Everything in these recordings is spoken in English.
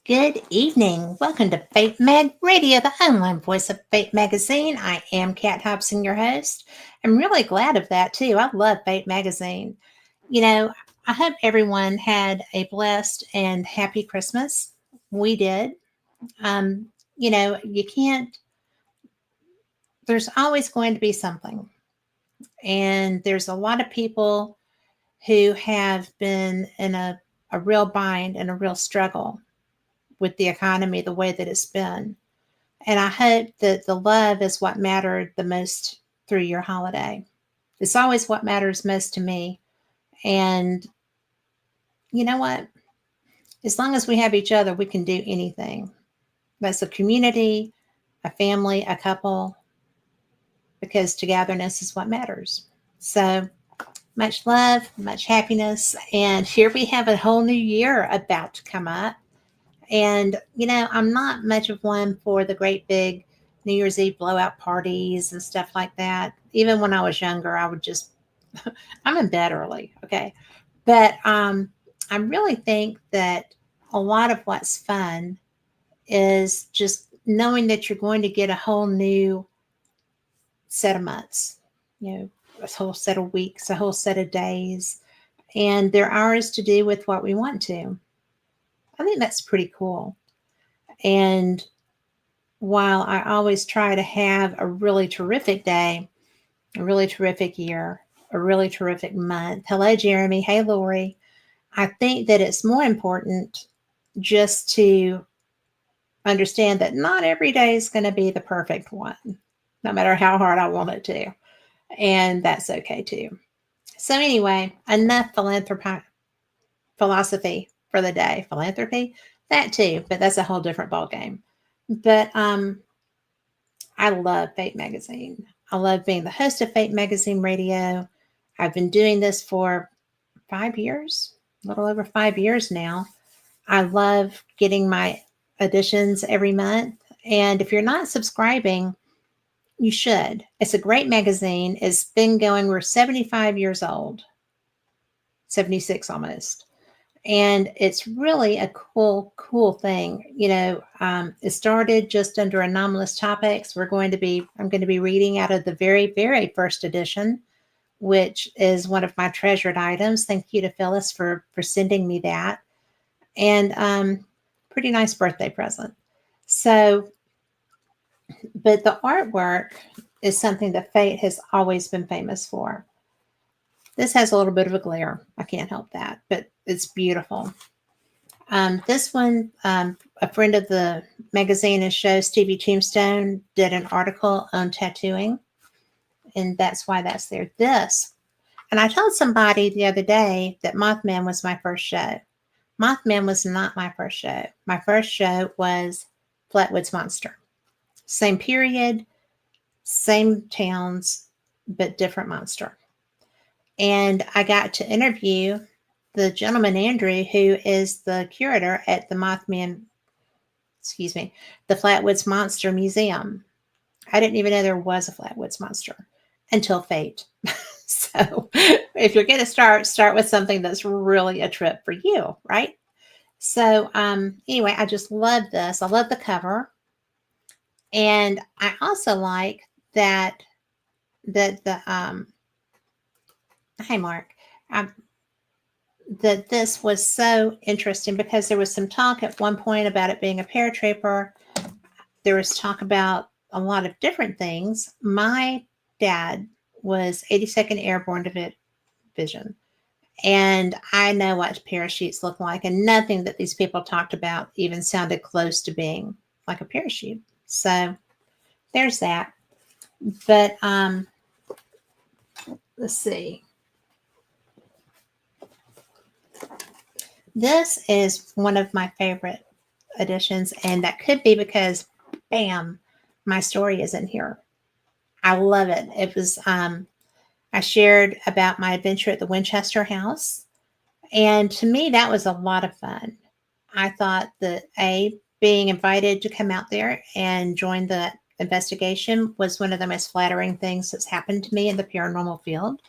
Good evening. Welcome to Fate Mag Radio, the online voice of Fate Magazine. I am Kat Hobson, your host. I'm really glad of that too. I love Fate Magazine. You know, I hope everyone had a blessed and happy Christmas. We did. Um, you can't, there's always going to be something. And there's a lot of people who have been in a real bind and a real struggle with the economy the way that it's been. And I hope that the love is what mattered the most through your holiday. It's always what matters most to me. And you know what? As long as we have each other, we can do anything. That's a community, a family, a couple, because togetherness is what matters. So much love, much happiness. And here we have a whole new year about to come up. And, I'm not much of one for the great big New Year's Eve blowout parties and stuff like that. Even when I was younger, I would just, I'm in bed early. Okay. But I really think that a lot of what's fun is just knowing that you're going to get a whole new set of months, a whole set of weeks, a whole set of days. And they're ours to do with what we want to. I think that's pretty cool. And while I always try to have a really terrific day, a really terrific year, a really terrific month. Hello, Jeremy. Hey, Lori. I think that it's more important just to understand that not every day is going to be the perfect one, no matter how hard I want it to. And that's okay too. So, anyway, enough philosophy for the day. Philanthropy, that too, but that's a whole different ballgame. But I love Fate Magazine. I love being the host of Fate Magazine Radio. I've been doing this for 5 years, a little over 5 years now. I love getting my editions every month. And if you're not subscribing, you should. It's a great magazine. It's been going, we're 75 years old, 76 almost. And it's really a cool thing. It started just under anomalous topics. I'm going to be reading out of the very, very first edition, which is one of my treasured items. Thank you to Phyllis for sending me that. And pretty nice birthday present. So, but the artwork is something that Fate has always been famous for. This has a little bit of a glare. I can't help that, but it's beautiful. This one, a friend of the magazine and show, Stevie Tombstone, did an article on tattooing, and that's why that's there. And I told somebody the other day that Mothman was my first show. Mothman was not my first show. My first show was Flatwoods Monster. Same period, same towns, but different monster. And I got to interview the gentleman, Andrew, who is the curator at the the Flatwoods Monster Museum. I didn't even know there was a Flatwoods Monster until Fate. So if you're going to start with something that's really a trip for you, right? So anyway, I just love this. I love the cover. And I also like that hi Mark, that this was so interesting because there was some talk at one point about it being a paratrooper. There was talk about a lot of different things. My dad was 82nd Airborne Division, and I know what parachutes look like, and nothing that these people talked about even sounded close to being like a parachute. So there's that. But let's see. This is one of my favorite editions, and that could be because, bam, my story is in here. I love it. It was, I shared about my adventure at the Winchester House, and to me, that was a lot of fun. I thought that being invited to come out there and join the investigation was one of the most flattering things that's happened to me in the paranormal field,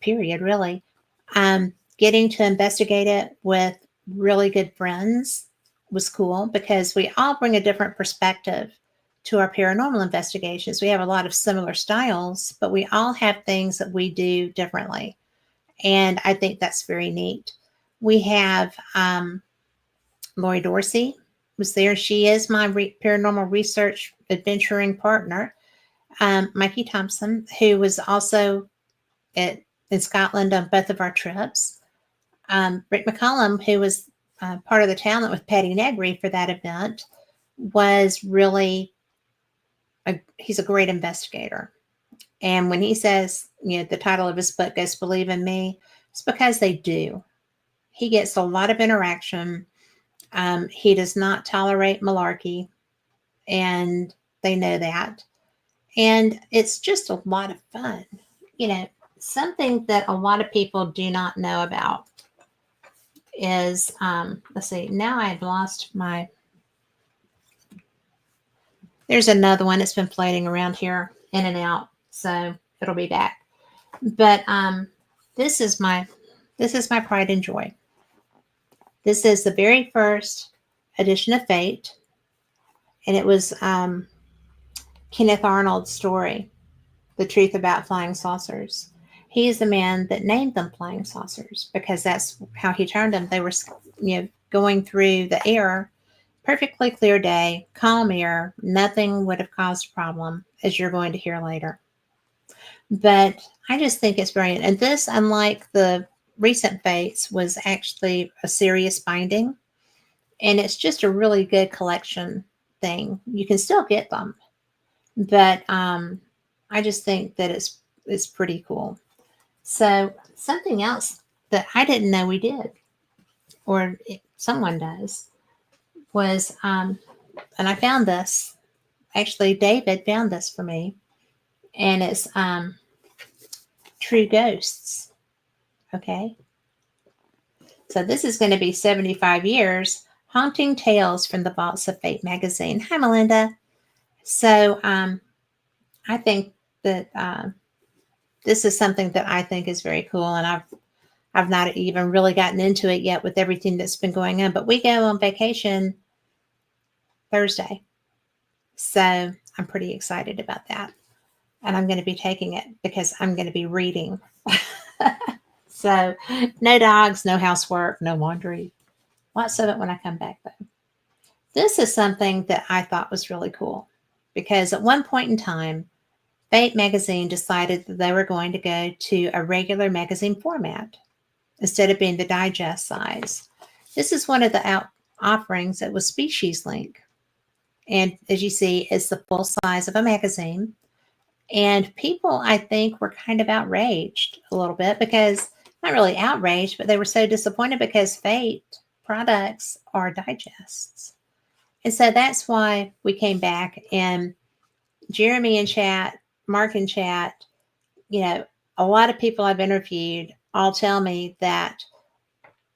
period, really. Getting to investigate it with really good friends was cool because we all bring a different perspective to our paranormal investigations. We have a lot of similar styles, but we all have things that we do differently. And I think that's very neat. We have Lori Dorsey was there. She is my paranormal research adventuring partner. Mikey Thompson, who was also in Scotland on both of our trips. Rick McCollum, who was part of the talent with Patty Negri for that event, was really he's a great investigator. And when he says, the title of his book is Believe in Me, it's because they do. He gets a lot of interaction. He does not tolerate malarkey, and they know that. And it's just a lot of fun. Something that a lot of people do not know about is, let's see, now I've lost there's another one that's been floating around here in and out. So it'll be back. But this is my pride and joy. This is the very first edition of Fate. And it was Kenneth Arnold's story, The Truth About Flying Saucers. He is the man that named them flying saucers because that's how he termed them. They were, going through the air, perfectly clear day, calm air, nothing would have caused a problem, as you're going to hear later. But I just think it's brilliant. And this, unlike the recent Fates, was actually a serious binding. And it's just a really good collection thing. You can still get them. But I just think that it's pretty cool. So something else that I didn't know we did, or someone does, was, and I found this. Actually, David found this for me. And it's True Ghosts. Okay. So this is going to be 75 years, Haunting Tales from the Vaults of Fate magazine. Hi, Melinda. So I think that this is something that I think is very cool, and I've not even really gotten into it yet with everything that's been going on. But we go on vacation Thursday, so I'm pretty excited about that. And I'm going to be taking it because I'm going to be reading. So no dogs, no housework, no laundry. Lots of it when I come back, though. This is something that I thought was really cool because at one point in time, Fate magazine decided that they were going to go to a regular magazine format instead of being the digest size. This is one of the offerings that was Species Link. And as you see, it's the full size of a magazine. And people, I think, were kind of outraged a little bit because, not really outraged, but they were so disappointed because Fate products are digests. And so that's why we came back, and Jeremy in chat, Mark in chat, a lot of people I've interviewed all tell me that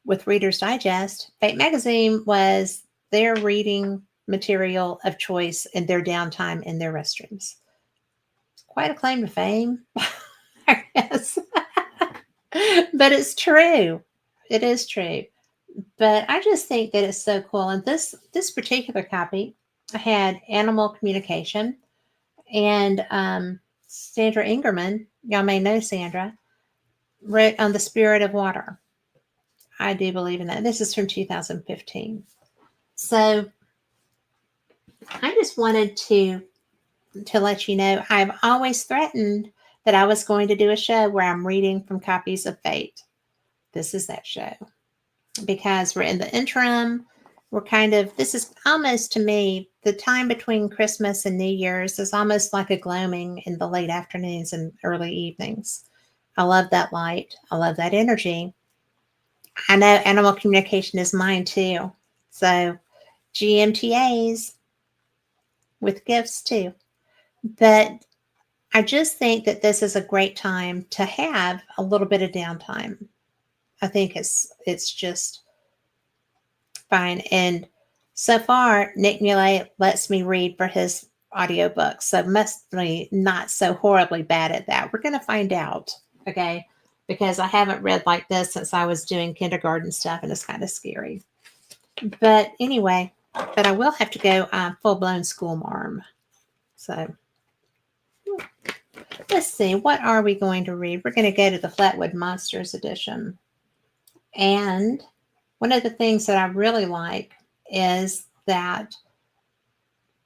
with Reader's Digest, Fate magazine was their reading material of choice in their downtime in their restrooms. It's quite a claim to fame, I guess. But it's true. It is true. But I just think that it's so cool. And this particular copy had animal communication. And Sandra Ingerman, y'all may know Sandra, wrote on the spirit of water. I do believe in that. This is from 2015. So I just wanted to let you know, I've always threatened that I was going to do a show where I'm reading from copies of Fate. This is that show. Because we're in the interim. This is almost, to me, the time between Christmas and New Year's is almost like a gloaming in the late afternoons and early evenings. I love that light. I love that energy. I know animal communication is mine too. So GMTAs with gifts too. But I just think that this is a great time to have a little bit of downtime. I think it's just fine. And so far, Nick Muley lets me read for his audiobooks. So must be not so horribly bad at that. We're going to find out, okay? Because I haven't read like this since I was doing kindergarten stuff, and it's kind of scary. But anyway, but I will have to go full blown school marm. So let's see, what are we going to read? We're going to go to the Flatwood Monsters edition. And one of the things that I really like is that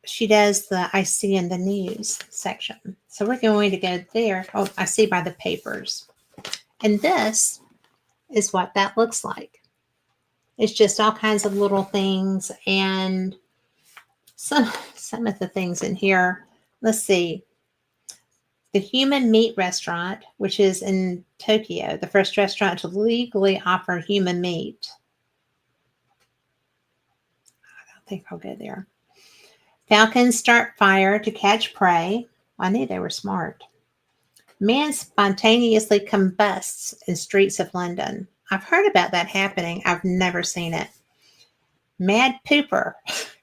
she does the I see in the news section. So we're going to go there. Oh, I see by the papers. And this is what that looks like. It's just all kinds of little things, and some of the things in here. Let's see. The Human Meat Restaurant, which is in Tokyo, the first restaurant to legally offer human meat. I don't think I'll go there. Falcons start fire to catch prey. I knew they were smart. Man spontaneously combusts in streets of London. I've heard about that happening. I've never seen it. Mad pooper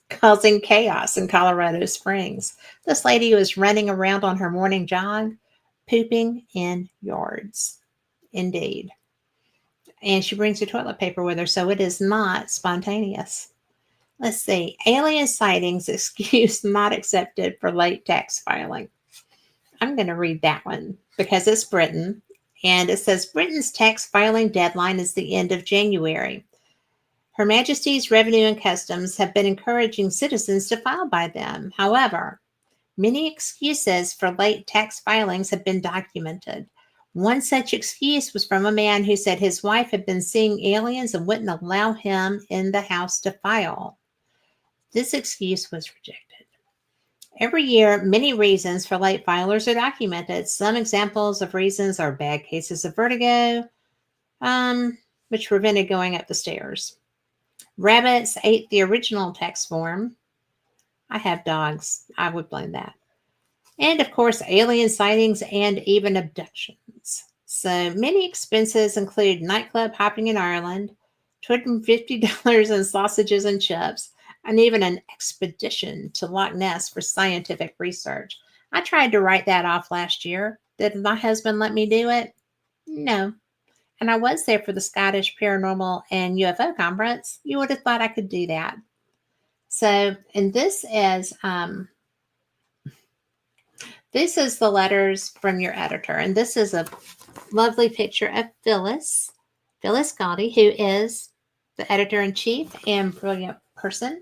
causing chaos in Colorado Springs. This lady was running around on her morning jog, pooping in yards. Indeed. And she brings her toilet paper with her, so it is not spontaneous. Let's see. Alien sightings excuse not accepted for late tax filing. I'm going to read that one because it's Britain. And it says Britain's tax filing deadline is the end of January. Her Majesty's Revenue and Customs have been encouraging citizens to file by them. However, many excuses for late tax filings have been documented. One such excuse was from a man who said his wife had been seeing aliens and wouldn't allow him in the house to file. This excuse was rejected. Every year, many reasons for late filers are documented. Some examples of reasons are bad cases of vertigo, which prevented going up the stairs. Rabbits ate the original tax form. I have dogs. I would blame that. And of course, alien sightings and even abductions. So many expenses include nightclub hopping in Ireland, $250 in sausages and chips, and even an expedition to Loch Ness for scientific research. I tried to write that off last year. Did my husband let me do it? No. And I was there for the Scottish Paranormal and UFO Conference. You would have thought I could do that. So, and this is the letters from your editor. And this is a lovely picture of Phyllis Gotti, who is the editor-in-chief and brilliant person.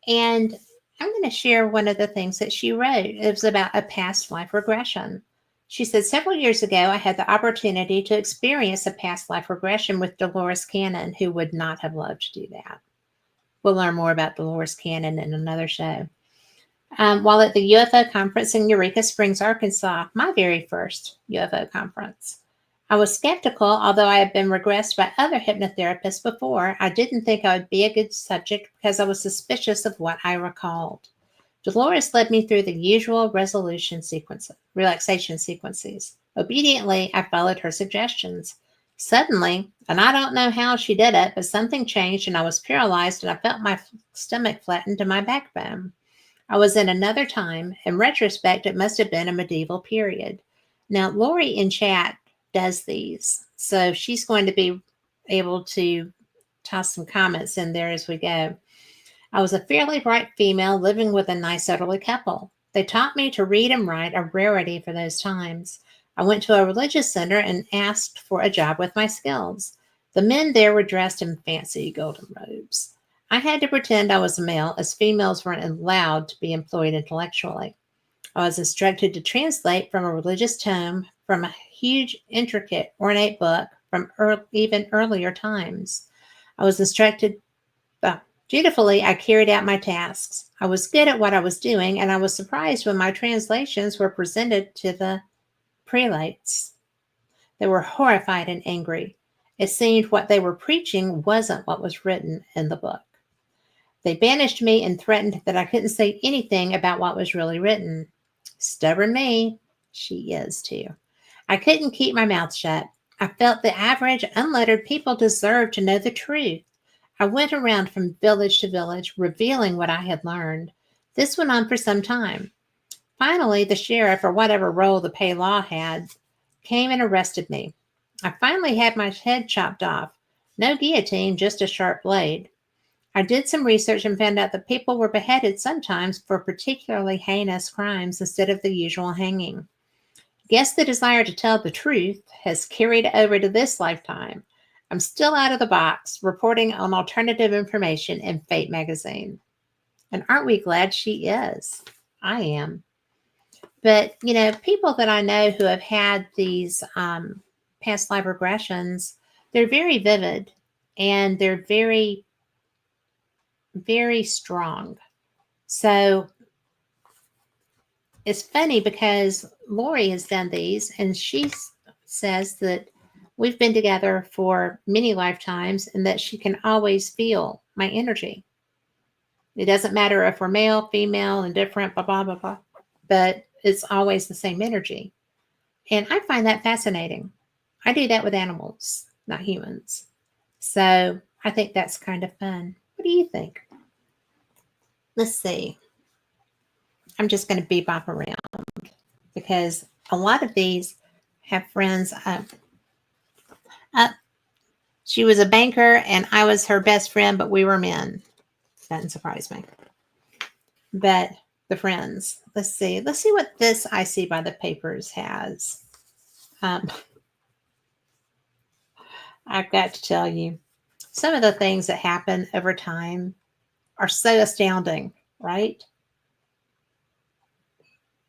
And I'm going to share one of the things that she wrote. It was about a past life regression. She said, several years ago, I had the opportunity to experience a past life regression with Dolores Cannon, who would not have loved to do that. We'll learn more about Dolores Cannon in another show. While at the UFO conference in Eureka Springs, Arkansas, my very first UFO conference, I was skeptical, although I had been regressed by other hypnotherapists before. I didn't think I would be a good subject because I was suspicious of what I recalled. Dolores led me through the usual relaxation sequences. Obediently, I followed her suggestions. Suddenly, and I don't know how she did it, but something changed and I was paralyzed and I felt my stomach flatten to my backbone. I was in another time. In retrospect, it must have been a medieval period. Now, Lori in chat does these, so she's going to be able to toss some comments in there as we go. I was a fairly bright female living with a nice elderly couple. They taught me to read and write, a rarity for those times. I went to a religious center and asked for a job with my skills. The men there were dressed in fancy golden robes. I had to pretend I was a male, as females weren't allowed to be employed intellectually. I was instructed to translate from a religious tome from a huge, intricate, ornate book from even earlier times. I was instructed dutifully. I carried out my tasks. I was good at what I was doing, and I was surprised when my translations were presented to the prelates. They were horrified and angry. It seemed what they were preaching wasn't what was written in the book. They banished me and threatened that I couldn't say anything about what was really written. Stubborn me. She is too. I couldn't keep my mouth shut. I felt the average unlettered people deserved to know the truth. I went around from village to village, revealing what I had learned. This went on for some time. Finally, the sheriff, or whatever role the pay law had, came and arrested me. I finally had my head chopped off. No guillotine, just a sharp blade. I did some research and found out that people were beheaded sometimes for particularly heinous crimes instead of the usual hanging. Guess the desire to tell the truth has carried over to this lifetime. I'm still out of the box, reporting on alternative information in Fate magazine. And aren't we glad she is? I am. But, people that I know who have had these past life regressions, they're very vivid and they're very, very strong. So it's funny because Lori has done these and she says that we've been together for many lifetimes and that she can always feel my energy. It doesn't matter if we're male, female, indifferent, blah, blah, blah, blah, but it's always the same energy. And I find that fascinating. I do that with animals, not humans. So I think that's kind of fun. What do you think? Let's see. I'm just going to bebop around because a lot of these have friends. She was a banker and I was her best friend, but we were men. Doesn't surprise me. But the friends, let's see what this I See by the Papers has. I've got to tell you, some of the things that happen over time are so astounding, right?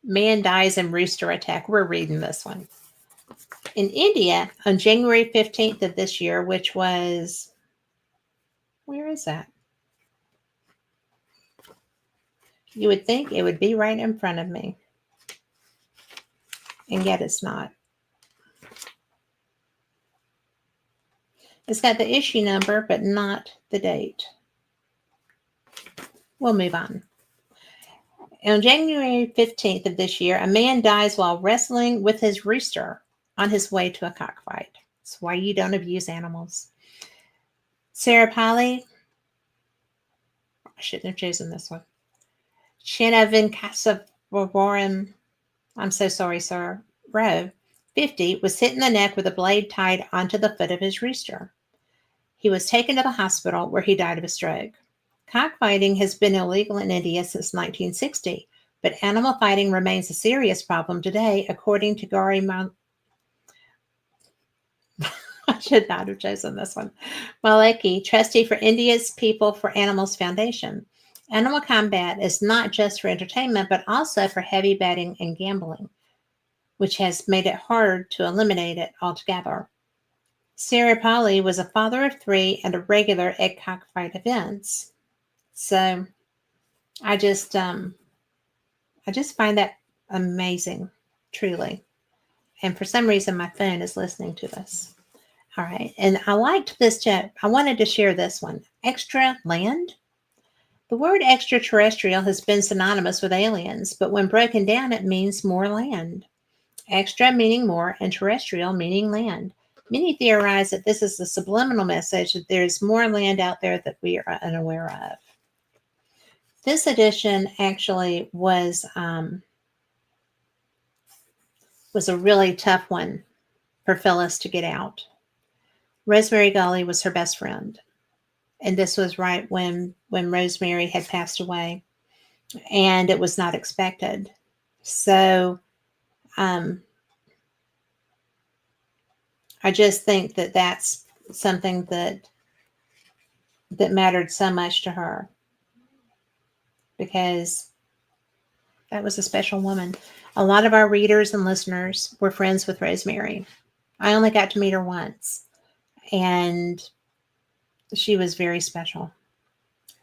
Man dies in rooster attack. We're reading this one. In India, on January 15th of this year, which was, where is that? You would think it would be right in front of me. And yet it's not. It's got the issue number, but not the date. We'll move on. On January 15th of this year, a man dies while wrestling with his rooster on his way to a cockfight. That's why you don't abuse animals. Sarah Polly, I shouldn't have chosen this one. Shanna Venkasavaram, I'm so sorry, sir. Rowe, 50, was hit in the neck with a blade tied onto the foot of his rooster. He was taken to the hospital where he died of a stroke. Cockfighting has been illegal in India since 1960, but animal fighting remains a serious problem today, according to Gauri I should not have chosen this one. Maleki, trustee for India's People for Animals Foundation. Animal combat is not just for entertainment, but also for heavy betting and gambling, which has made it hard to eliminate it altogether. Sarah Polly was a father of 3 and a regular at cockfight events. So I just find that amazing, truly. And for some reason, my phone is listening to this. All right. And I liked this tip. I wanted to share this one. Extra land. The word extraterrestrial has been synonymous with aliens, but when broken down, it means more land. Extra meaning more and terrestrial meaning land. Many theorize that this is the subliminal message that there's more land out there that we are unaware of. This edition actually was a really tough one for Phyllis to get out. Rosemary Gully was her best friend. And this was right when Rosemary had passed away. And it was not expected. So I just think that that's something that mattered so much to her. Because that was a special woman. A lot of our readers and listeners were friends with Rosemary. I only got to meet her once. And she was very special.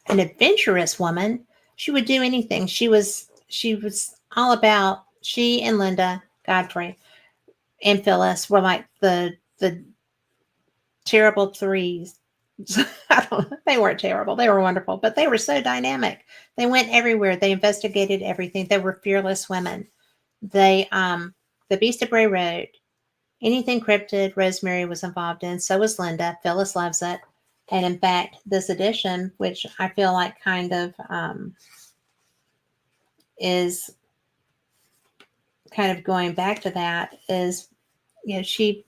An adventurous woman. She would do anything. She was all about, she and Linda Godfrey and Phyllis were like the terrible threes. They weren't terrible. They were wonderful, but they were so dynamic. They went everywhere. They investigated everything. They were fearless women. They, the Beast of Bray Road, anything cryptid, Rosemary was involved in. So was Linda. Phyllis loves it. And in fact, this edition, which I feel like kind of is kind of going back to that, is, she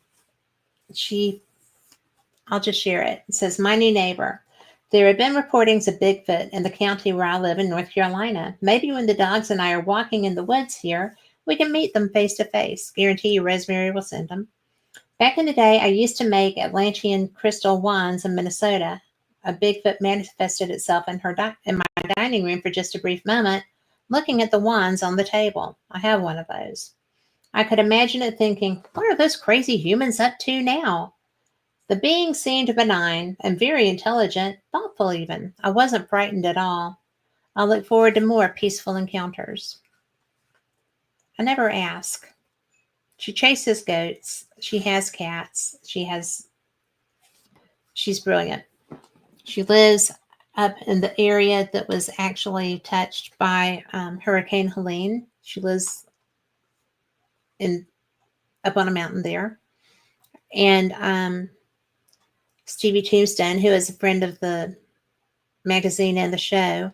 I'll just share it. It says, my new neighbor. There have been reportings of Bigfoot in the county where I live in North Carolina. Maybe when the dogs and I are walking in the woods here, we can meet them face to face. Guarantee you Rosemary will send them. Back in the day, I used to make Atlantean crystal wands in Minnesota. A Bigfoot manifested itself in my dining room for just a brief moment, looking at the wands on the table. I have one of those. I could imagine it thinking, what are those crazy humans up to now? The being seemed benign and very intelligent, thoughtful even. I wasn't frightened at all. I look forward to more peaceful encounters. I never ask. She chases goats. She has cats. She's brilliant. She lives up in the area that was actually touched by Hurricane Helene. She lives up on a mountain there. And Stevie Tombstone, who is a friend of the magazine and the show,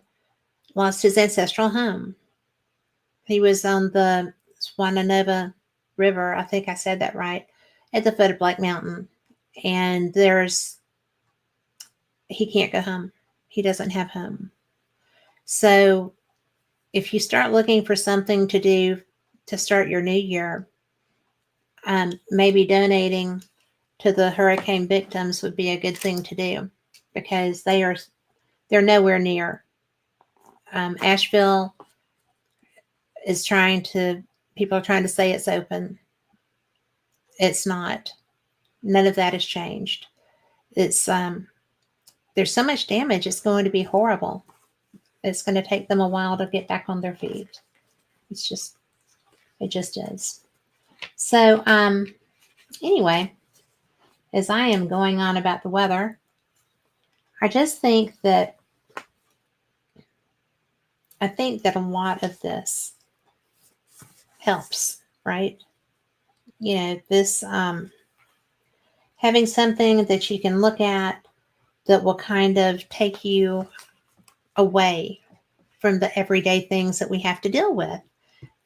lost his ancestral home. He was on the Swananova River, I think I said that right, at the foot of Black Mountain. And he can't go home. He doesn't have home. So if you start looking for something to do to start your new year, maybe donating to the hurricane victims would be a good thing to do, because they're nowhere near. Asheville people are trying to say it's open. It's not. None of that has changed. It's there's so much damage. It's going to be horrible. It's going to take them a while to get back on their feet. It just is. So anyway, as I am going on about the weather, I just think that a lot of this helps, right? You know, this having something that you can look at that will kind of take you away from the everyday things that we have to deal with.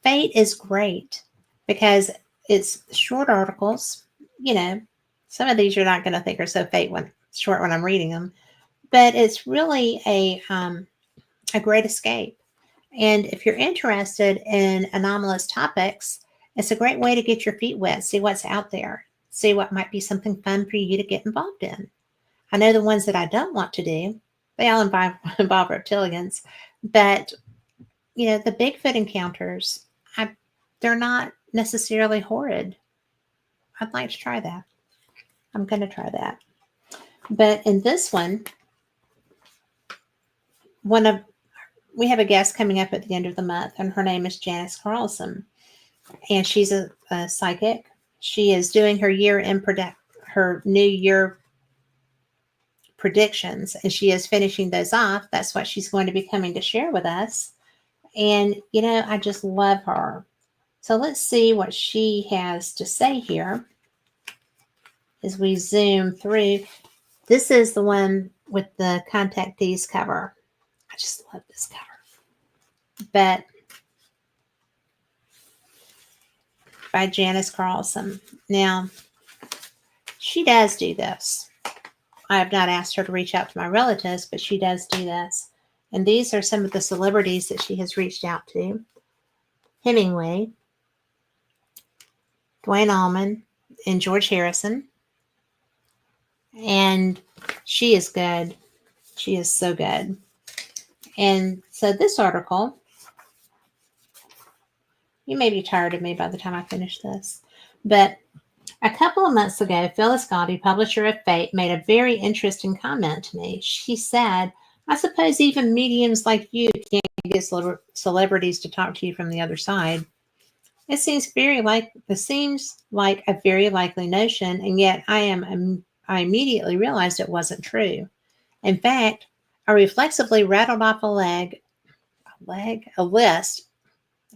Fate is great because it's short articles. You know, some of these you're not going to think are so short when I'm reading them, but it's really a great escape. And if you're interested in anomalous topics, it's a great way to get your feet wet, see what's out there, see what might be something fun for you to get involved in. I know the ones that I don't want to do, they all involve reptilians, but you know, the Bigfoot encounters, they're not necessarily horrid. I'd like to try that. I'm going to try that. But in this one, we have a guest coming up at the end of the month, and her name is Janice Carlson, and she's a psychic. She is doing her her New Year predictions, and she is finishing those off. That's what she's going to be coming to share with us. And, you know, I just love her. So let's see what she has to say here as we zoom through. This is the one with the contactees cover. I just love this cover. But by Janice Carlson. Now, she does do this. I have not asked her to reach out to my relatives, but she does do this. And these are some of the celebrities that she has reached out to. Hemingway, Duane Allman, and George Harrison. And she is good. She is so good. And so this article, you may be tired of me by the time I finish this, but a couple of months ago, Phyllis Gotti, publisher of Fate, made a very interesting comment to me. She said, I suppose even mediums like you can't get celebrities to talk to you from the other side. It seems like a very likely notion, and yet I immediately realized it wasn't true. In fact, I reflexively rattled off a list,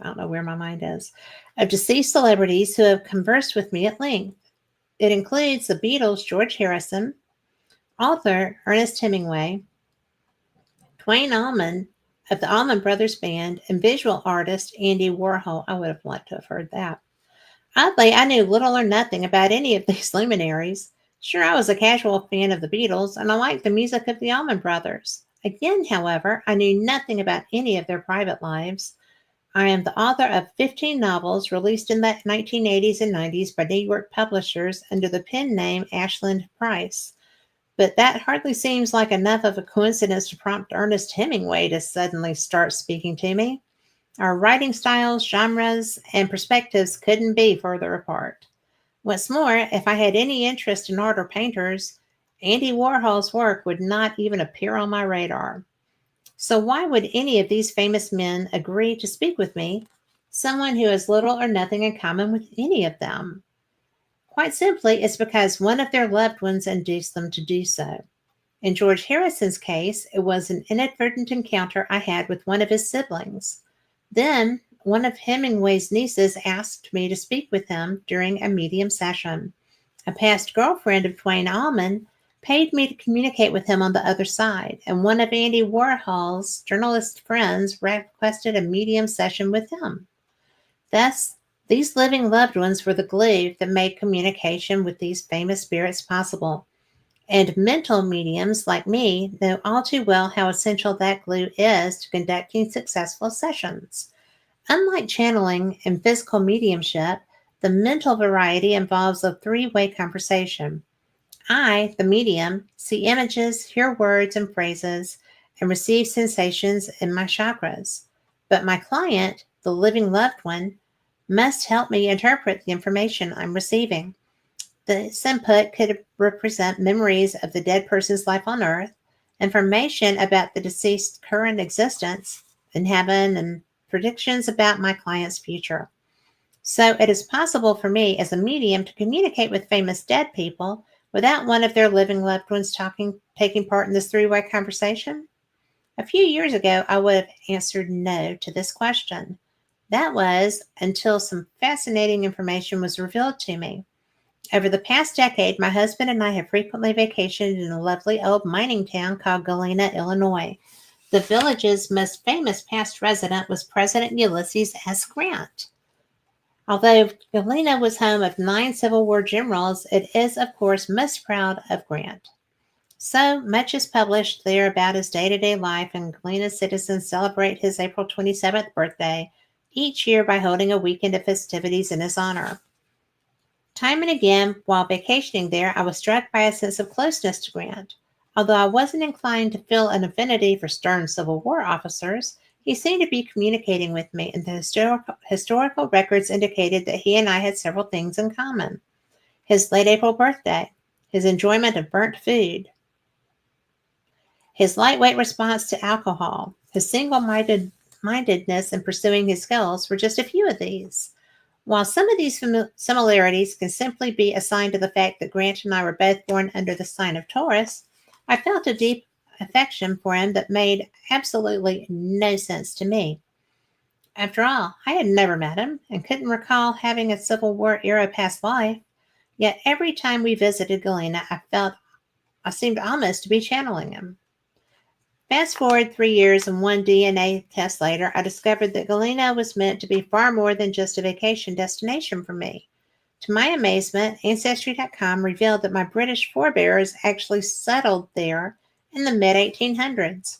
I don't know where my mind is, of deceased celebrities who have conversed with me at length. It includes the Beatles' George Harrison, author Ernest Hemingway, Duane Allman of the Allman Brothers Band, and visual artist Andy Warhol. I would have liked to have heard that. Oddly, I knew little or nothing about any of these luminaries. Sure, I was a casual fan of the Beatles and I liked the music of the Allman Brothers. Again, however, I knew nothing about any of their private lives. I am the author of 15 novels released in the 1980s and 90s by New York publishers under the pen name Ashland Price. But that hardly seems like enough of a coincidence to prompt Ernest Hemingway to suddenly start speaking to me. Our writing styles, genres, and perspectives couldn't be further apart. What's more, if I had any interest in art or painters, Andy Warhol's work would not even appear on my radar. So, why would any of these famous men agree to speak with me, someone who has little or nothing in common with any of them? Quite simply, it's because one of their loved ones induced them to do so. In George Harrison's case, it was an inadvertent encounter I had with one of his siblings. Then, one of Hemingway's nieces asked me to speak with him during a medium session. A past girlfriend of Duane Allman paid me to communicate with him on the other side, and one of Andy Warhol's journalist friends requested a medium session with him. Thus, these living loved ones were the glue that made communication with these famous spirits possible. And mental mediums like me know all too well how essential that glue is to conducting successful sessions. Unlike channeling and physical mediumship, the mental variety involves a three-way conversation. I, the medium, see images, hear words and phrases, and receive sensations in my chakras. But my client, the living loved one, must help me interpret the information I'm receiving. This input could represent memories of the dead person's life on earth, information about the deceased's current existence in heaven, and predictions about my client's future. So it is possible for me as a medium to communicate with famous dead people without one of their living loved ones taking part in this three-way conversation? A few years ago, I would have answered no to this question. That was until some fascinating information was revealed to me. Over the past decade, my husband and I have frequently vacationed in a lovely old mining town called Galena, Illinois. The village's most famous past resident was President Ulysses S. Grant. Although Galena was home of 9 Civil War generals, it is, of course, most proud of Grant. So much is published there about his day to day life, and Galena citizens celebrate his April 27th birthday each year by holding a weekend of festivities in his honor. Time and again, while vacationing there, I was struck by a sense of closeness to Grant. Although I wasn't inclined to feel an affinity for stern Civil War officers, he seemed to be communicating with me, and the historical records indicated that he and I had several things in common. His late April birthday, his enjoyment of burnt food, his lightweight response to alcohol, his single-mindedness in pursuing his goals were just a few of these. While some of these similarities can simply be assigned to the fact that Grant and I were both born under the sign of Taurus, I felt a deep affection for him that made absolutely no sense to me. After all, I had never met him and couldn't recall having a Civil War era past life. Yet every time we visited Galena, I felt I seemed almost to be channeling him. Fast forward 3 years and one DNA test later, I discovered that Galena was meant to be far more than just a vacation destination for me. To my amazement, Ancestry.com revealed that my British forebears actually settled there in the mid 1800s.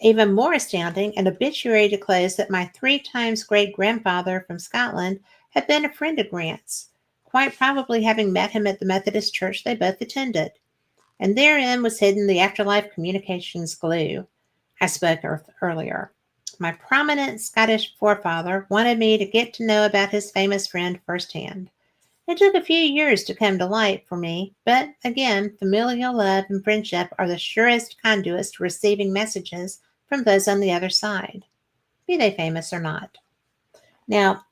Even more astounding, an obituary declares that my 3 times great grandfather from Scotland had been a friend of Grant's, quite probably having met him at the Methodist church they both attended. And therein was hidden the afterlife communications glue I spoke earlier. My prominent Scottish forefather wanted me to get to know about his famous friend firsthand. It took a few years to come to light for me, but again, familial love and friendship are the surest conduits to receiving messages from those on the other side, be they famous or not. Now,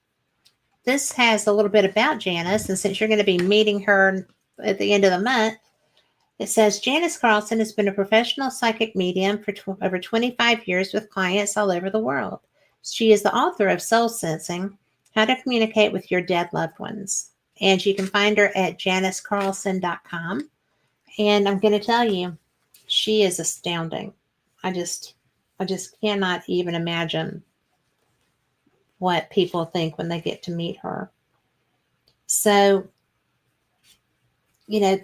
this has a little bit about Janice, and since you're going to be meeting her at the end of the month, it says Janice Carlson has been a professional psychic medium for over 25 years with clients all over the world. She is the author of Soul Sensing, How to Communicate with Your Dead Loved Ones. And you can find her at janicecarlson.com. And I'm going to tell you, she is astounding. I just cannot even imagine what people think when they get to meet her. So, you know,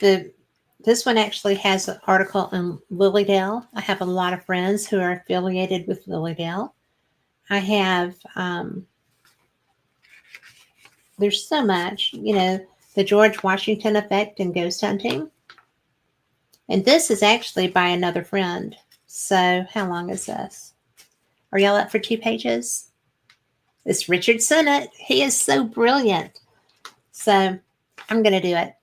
This one actually has an article in Lilydale. I have a lot of friends who are affiliated with Lilydale. I have, there's so much, the George Washington effect and ghost hunting. And this is actually by another friend. So how long is this? Are y'all up for 2 pages? It's Richard Sennett. He is so brilliant. So I'm going to do it.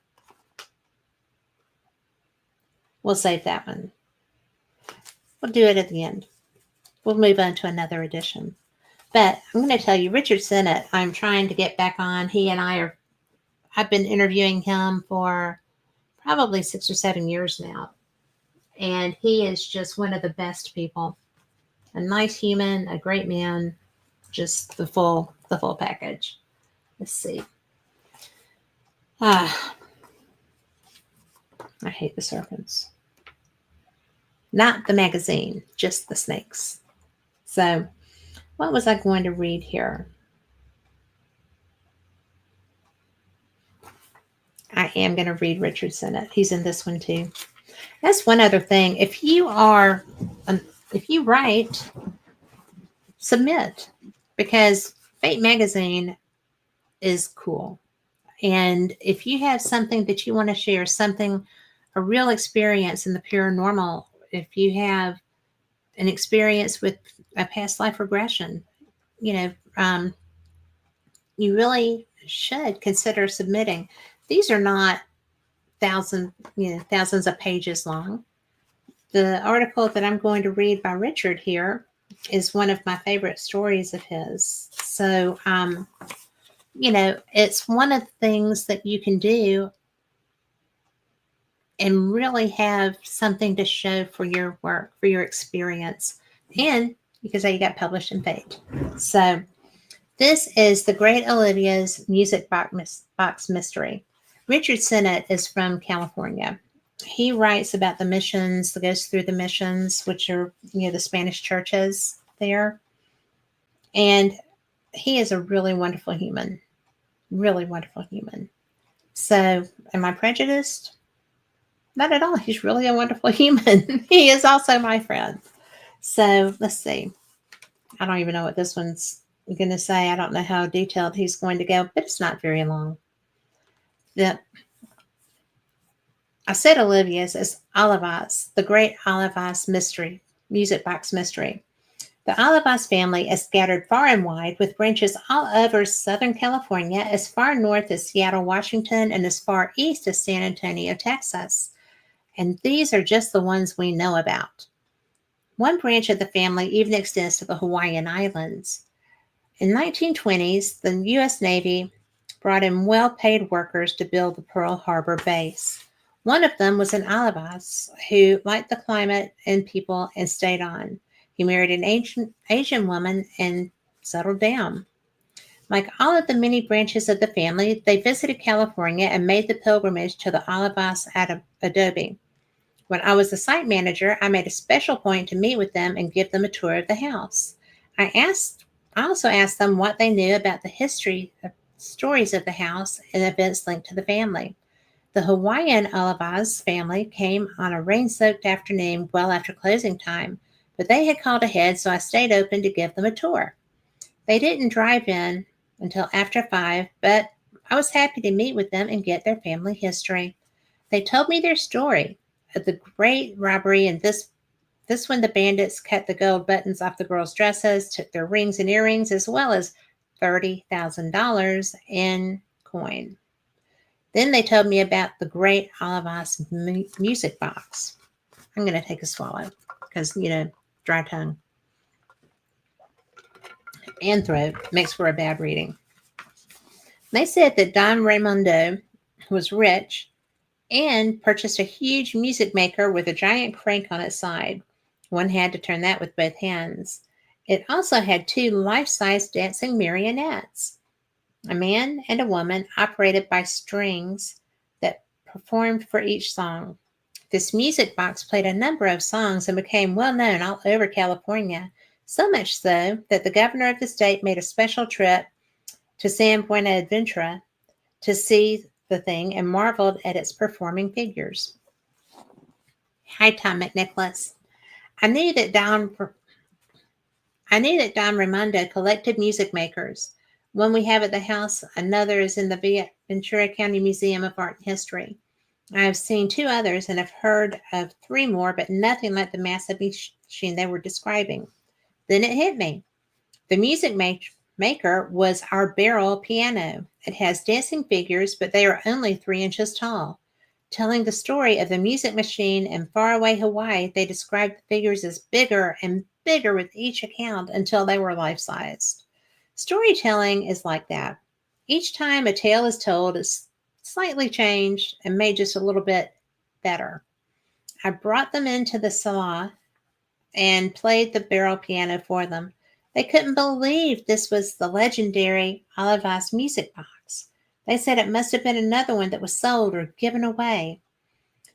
We'll save that one. We'll do it at the end. We'll move on to another edition. But I'm going to tell you, Richard Sennett, I'm trying to get back on. I've been interviewing him for probably 6 or 7 years now. And he is just one of the best people. A nice human, a great man, just the full package. Let's see. I hate the serpents. Not the magazine, just the snakes. So, what was I going to read here? I am going to read Richard Sennett. He's in this one too. That's one other thing. If you write, submit, because Fate Magazine is cool. And if you have something that you want to share, a real experience in the paranormal, if you have an experience with a past life regression, you really should consider submitting. These are not thousands of pages long. The article that I'm going to read by Richard here is one of my favorite stories of his. So, it's one of the things that you can do and really have something to show for your work, for your experience. And you can say you got published in Fate. So this is The Great Olivia's Music Box Mystery. Richard Sennett is from California. He writes about the missions, goes through the missions, which are, the Spanish churches there. And he is a really wonderful human. Really wonderful human. So, am I prejudiced? Not at all. He's really a wonderful human. He is also my friend. So, let's see. I don't even know what this one's going to say. I don't know how detailed he's going to go, but it's not very long. I said Olivia's is Olivas, the Great Olivas Mystery, Music Box Mystery. The Olivas family is scattered far and wide with branches all over Southern California, as far north as Seattle, Washington, and as far east as San Antonio, Texas. And these are just the ones we know about. One branch of the family even extends to the Hawaiian Islands. In the 1920s, the U.S. Navy brought in well-paid workers to build the Pearl Harbor base. One of them was an Olivas who liked the climate and people and stayed on. He married an Asian woman and settled down. Like all of the many branches of the family, they visited California and made the pilgrimage to the Olivas adobe. When I was the site manager, I made a special point to meet with them and give them a tour of the house. I also asked them what they knew about the history, stories of the house, and events linked to the family. The Hawaiian Olivas family came on a rain-soaked afternoon well after closing time, but they had called ahead, so I stayed open to give them a tour. They didn't drive in until after 5, but I was happy to meet with them and get their family history. They told me their story of the great robbery, and this when the bandits cut the gold buttons off the girls' dresses, took their rings and earrings, as well as $30,000 in coin. Then they told me about the Great Olivas Music Box. I'm going to take a swallow because, dry tongue and throat makes for a bad reading. They said that Don Raimondo was rich and purchased a huge music maker with a giant crank on its side. One had to turn that with both hands. It also had 2 life-size dancing marionettes, a man and a woman operated by strings that performed for each song. This music box played a number of songs and became well known all over California, so much so that the governor of the state made a special trip to San Buenaventura to see the thing and marveled at its performing figures. Hi, Tom McNicholas. I knew that Don I knew that Don Raimondo collected music makers. One we have at the house, another is in the Ventura County Museum of Art and History. I have seen two others and have heard of three more, but nothing like the massive machine they were describing. Then it hit me. The maker was our barrel piano. It has dancing figures, but they are only 3 inches tall. Telling the story of the music machine in faraway Hawaii, they described the figures as bigger and bigger with each account until they were life-sized. Storytelling is like that. Each time a tale is told, it's slightly changed and made just a little bit better. I brought them into the sala and played the barrel piano for them. They couldn't believe this was the legendary Olivas music box. They said it must have been another one that was sold or given away.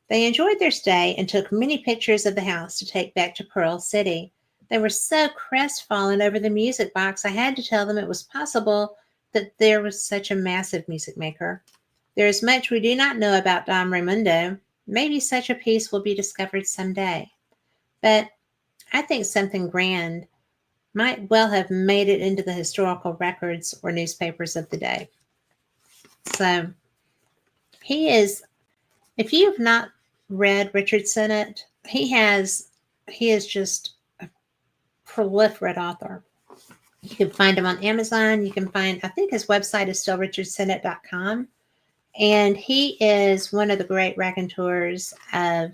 They enjoyed their stay and took many pictures of the house to take back to Pearl City. They were so crestfallen over the music box, I had to tell them it was possible that there was such a massive music maker. There is much we do not know about Don Raimundo. Maybe such a piece will be discovered someday. But I think something grand might well have made it into the historical records or newspapers of the day. So he is, if you have not read Richard Sennett, he is just a prolific author. You can find him on Amazon. You can find, I think his website is still richardsennett.com. And he is one of the great raconteurs of,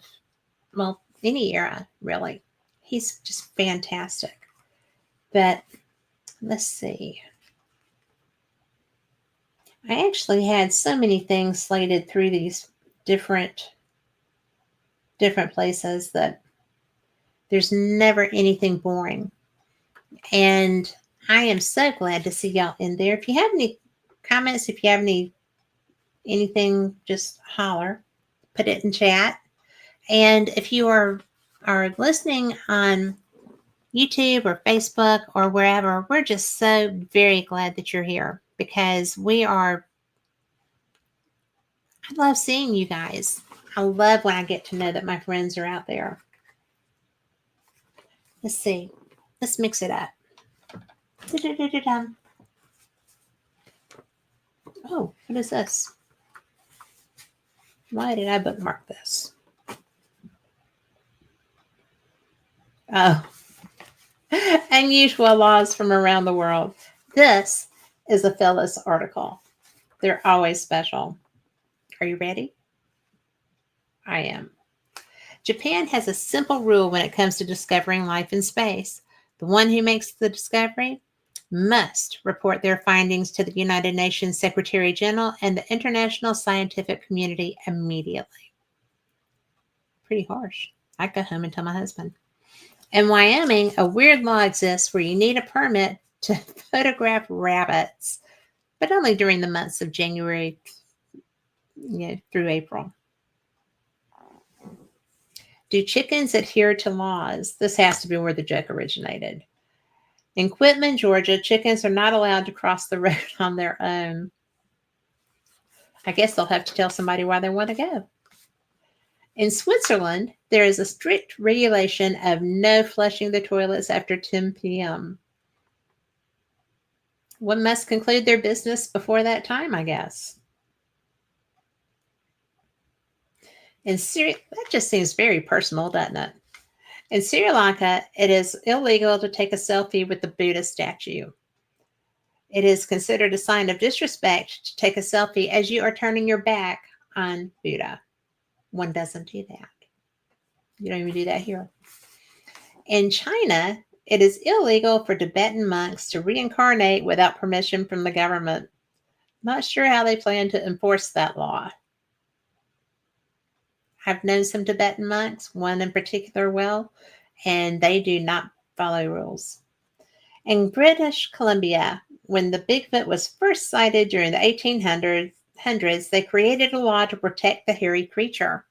well, any era, really. He's just fantastic. But let's see. I actually had so many things slated through these different places that there's never anything boring. And I am so glad to see y'all in there. If you have any comments, if you have anything, just holler, put it in chat. And if you are listening on YouTube or Facebook or wherever, we're just so very glad that you're here because I love seeing you guys. I love when I get to know that my friends are out there. Let's see. Let's mix it up. Oh, what is this? Why did I bookmark this? Oh, unusual laws from around the world. This is a Phyllis article. They're always special. Are you ready? I am. Japan has a simple rule when it comes to discovering life in space. The one who makes the discovery must report their findings to the United Nations Secretary General and the international scientific community immediately. Pretty harsh. I go home and tell my husband. In Wyoming, a weird law exists where you need a permit to photograph rabbits, but only during the months of January through April. Do chickens adhere to laws? This has to be where the joke originated. In Quitman, Georgia, chickens are not allowed to cross the road on their own. I guess they'll have to tell somebody why they want to go. In Switzerland, there is a strict regulation of no flushing the toilets after 10 p.m. One must conclude their business before that time, I guess. In Syria, that just seems very personal, doesn't it? In Sri Lanka, it is illegal to take a selfie with the Buddha statue. It is considered a sign of disrespect to take a selfie as you are turning your back on Buddha. One doesn't do that. You don't even do that here. In China, it is illegal for Tibetan monks to reincarnate without permission from the government. Not sure how they plan to enforce that law. I've known some Tibetan monks, one in particular well, and they do not follow rules. In British Columbia, when the Bigfoot was first sighted during the 1800s, they created a law to protect the hairy creature.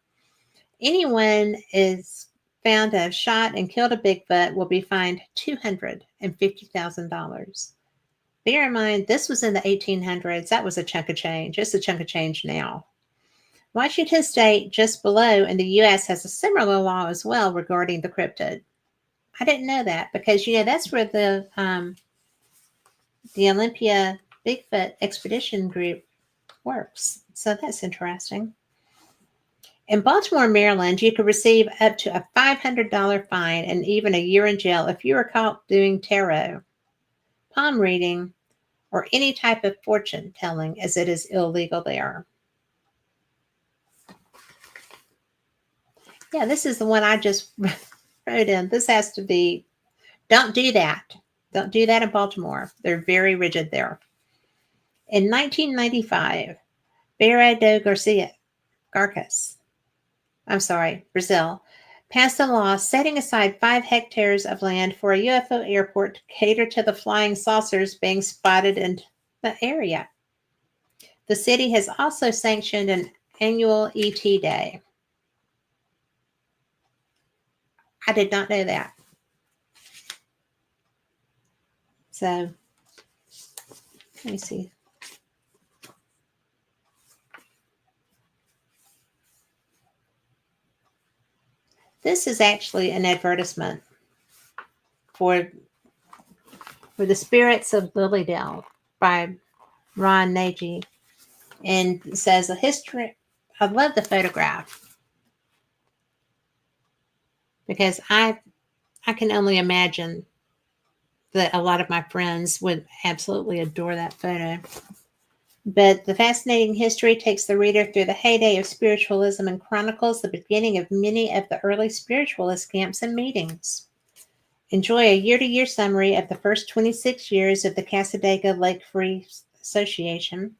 Anyone is found to have shot and killed a Bigfoot will be fined $250,000. Bear in mind, this was in the 1800s. That was a chunk of change. It's a chunk of change now. Washington State, just below in the U.S., has a similar law as well regarding the cryptid. I didn't know that because that's where the Olympia Bigfoot Expedition Group works. So that's interesting. In Baltimore, Maryland, you could receive up to a $500 fine and even a year in jail if you were caught doing tarot, palm reading, or any type of fortune telling, as it is illegal there. Yeah, this is the one I just wrote in. This has to be, don't do that. Don't do that in Baltimore. They're very rigid there. In 1995, Beira do Brazil, passed a law setting aside 5 hectares of land for a UFO airport to cater to the flying saucers being spotted in the area. The city has also sanctioned an annual ET Day. I did not know that. So, let me see. This is actually an advertisement for the Spirits of Lilydale by Ron Nagy, and it says a history. I love the photograph because I can only imagine that a lot of my friends would absolutely adore that photo. But the fascinating history takes the reader through the heyday of spiritualism and chronicles the beginning of many of the early spiritualist camps and meetings. Enjoy a year-to-year summary of the first 26 years of the Cassadaga Lake Free Association,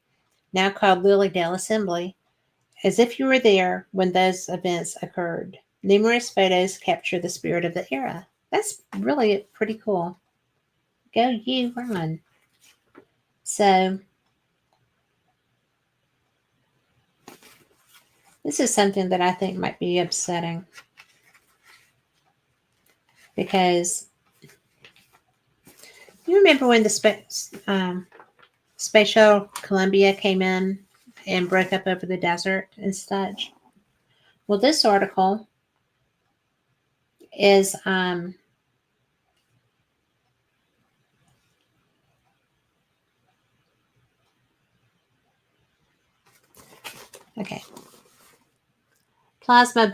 now called Lilydale Assembly, as if you were there when those events occurred. Numerous photos capture the spirit of the era. That's really pretty cool. Go you, Ron. So, this is something that I think might be upsetting because you remember when the space shuttle Columbia came in and broke up over the desert and such? Well, this article is okay. Plasma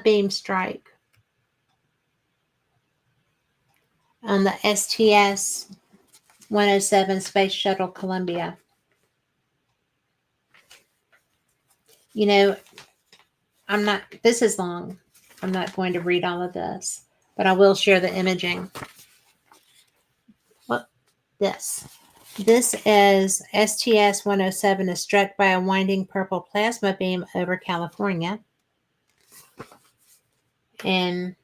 beam strike on the STS-107 Space Shuttle Columbia. This is long. I'm not going to read all of this, but I will share the imaging. This is STS-107 is struck by a winding purple plasma beam over California. And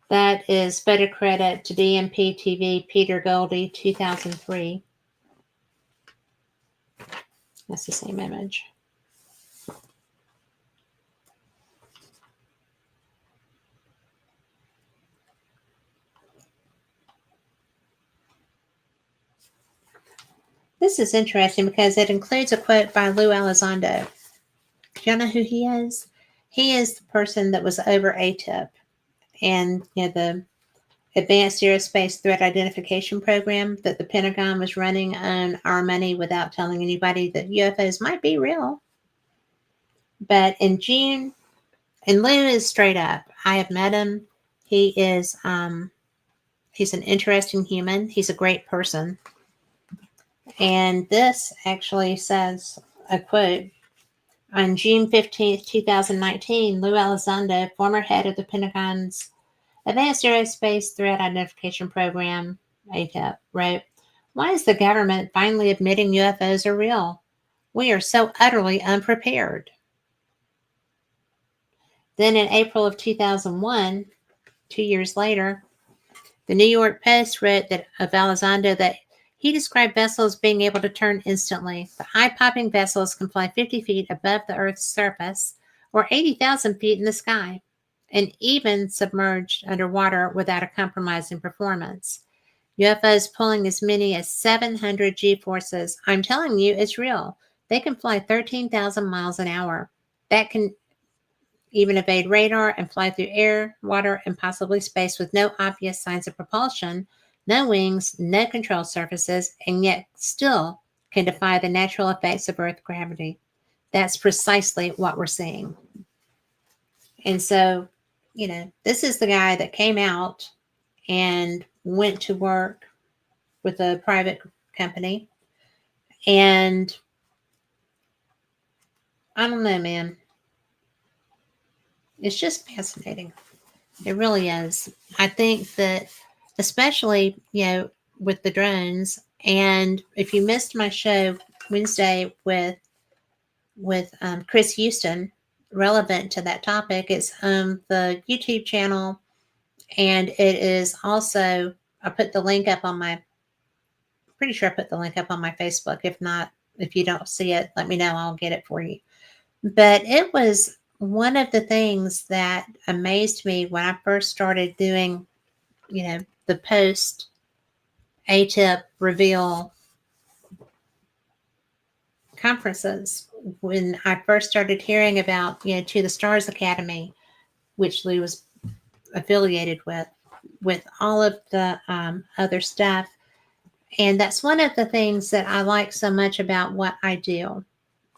that is photo credit to DMP TV Peter Goldie 2003. That's the same image. This is interesting because it includes a quote by Lou Elizondo. Do you know who he is? He is the person that was over ATIP and the Advanced Aerospace Threat Identification Program that the Pentagon was running on our money without telling anybody that UFOs might be real. But in June, and Lou is straight up. I have met him. He is he's an interesting human. He's a great person. And this actually says a quote. On June 15th, 2019, Lou Elizondo, former head of the Pentagon's Advanced Aerospace Threat Identification Program, ATIP, wrote, "Why is the government finally admitting UFOs are real? We are so utterly unprepared." Then in April of 2001, 2 years later, the New York Post wrote that of Elizondo that he described vessels being able to turn instantly. The eye-popping vessels can fly 50 feet above the Earth's surface or 80,000 feet in the sky, and even submerged underwater without a compromising performance. UFOs pulling as many as 700 G forces. I'm telling you, it's real. They can fly 13,000 miles an hour. That can even evade radar and fly through air, water, and possibly space with no obvious signs of propulsion, no wings, no control surfaces, and yet still can defy the natural effects of Earth gravity. That's precisely what we're seeing. And so, this is the guy that came out and went to work with a private company. And I don't know, man. It's just fascinating. It really is. I think that, especially, with the drones, and if you missed my show Wednesday with Chris Houston, relevant to that topic, it's the YouTube channel, and it is also, I put the link up on my, pretty sure I put the link up on my Facebook. If not, if you don't see it, let me know. I'll get it for you. But it was one of the things that amazed me when I first started doing, the post ATIP reveal conferences. When I first started hearing about, To the Stars Academy, which Lou was affiliated with all of the other stuff. And that's one of the things that I like so much about what I do.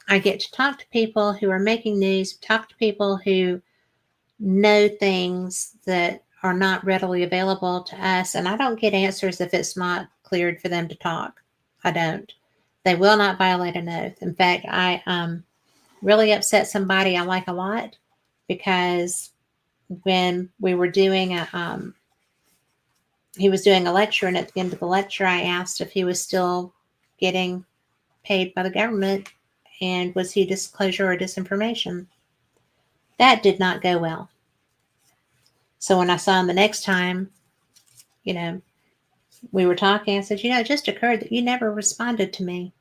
I get to talk to people who are making news, talk to people who know things that are not readily available to us. And I don't get answers if it's not cleared for them to talk. I don't. They will not violate an oath. In fact, I really upset somebody I like a lot, because when we were doing he was doing a lecture, and at the end of the lecture, I asked if he was still getting paid by the government, and was he disclosure or disinformation. That did not go well. So when I saw him the next time, we were talking, I said, it just occurred that you never responded to me.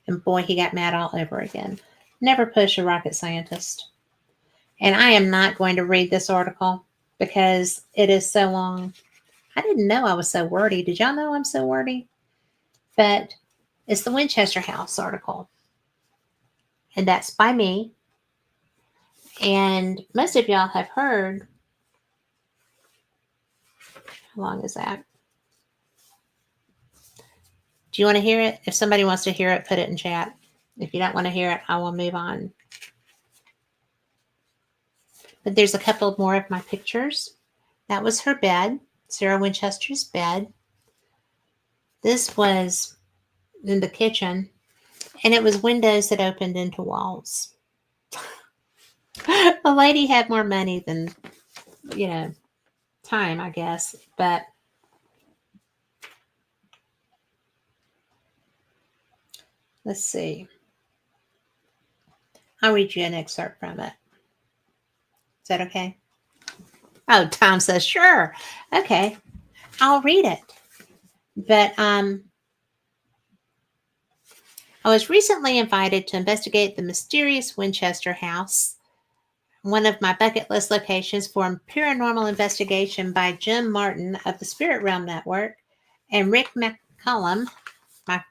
And boy, he got mad all over again. Never push a rocket scientist. And I am not going to read this article because it is so long. I didn't know I was so wordy. Did y'all know I'm so wordy? But it's the Winchester House article. And that's by me. And most of y'all have heard. How long is that? Do you want to hear it? If somebody wants to hear it, put it in chat. If you don't want to hear it, I will move on. But there's a couple more of my pictures. That was her bed, Sarah Winchester's bed. This was in the kitchen, and it was windows that opened into walls. The lady had more money than, time, I guess. But let's see. I'll read you an excerpt from it. Is that okay? Oh, Tom says, sure. Okay, I'll read it. But I was recently invited to investigate the mysterious Winchester House, one of my bucket list locations for a paranormal investigation by Jim Martin of the Spirit Realm Network and Rick McCullum. My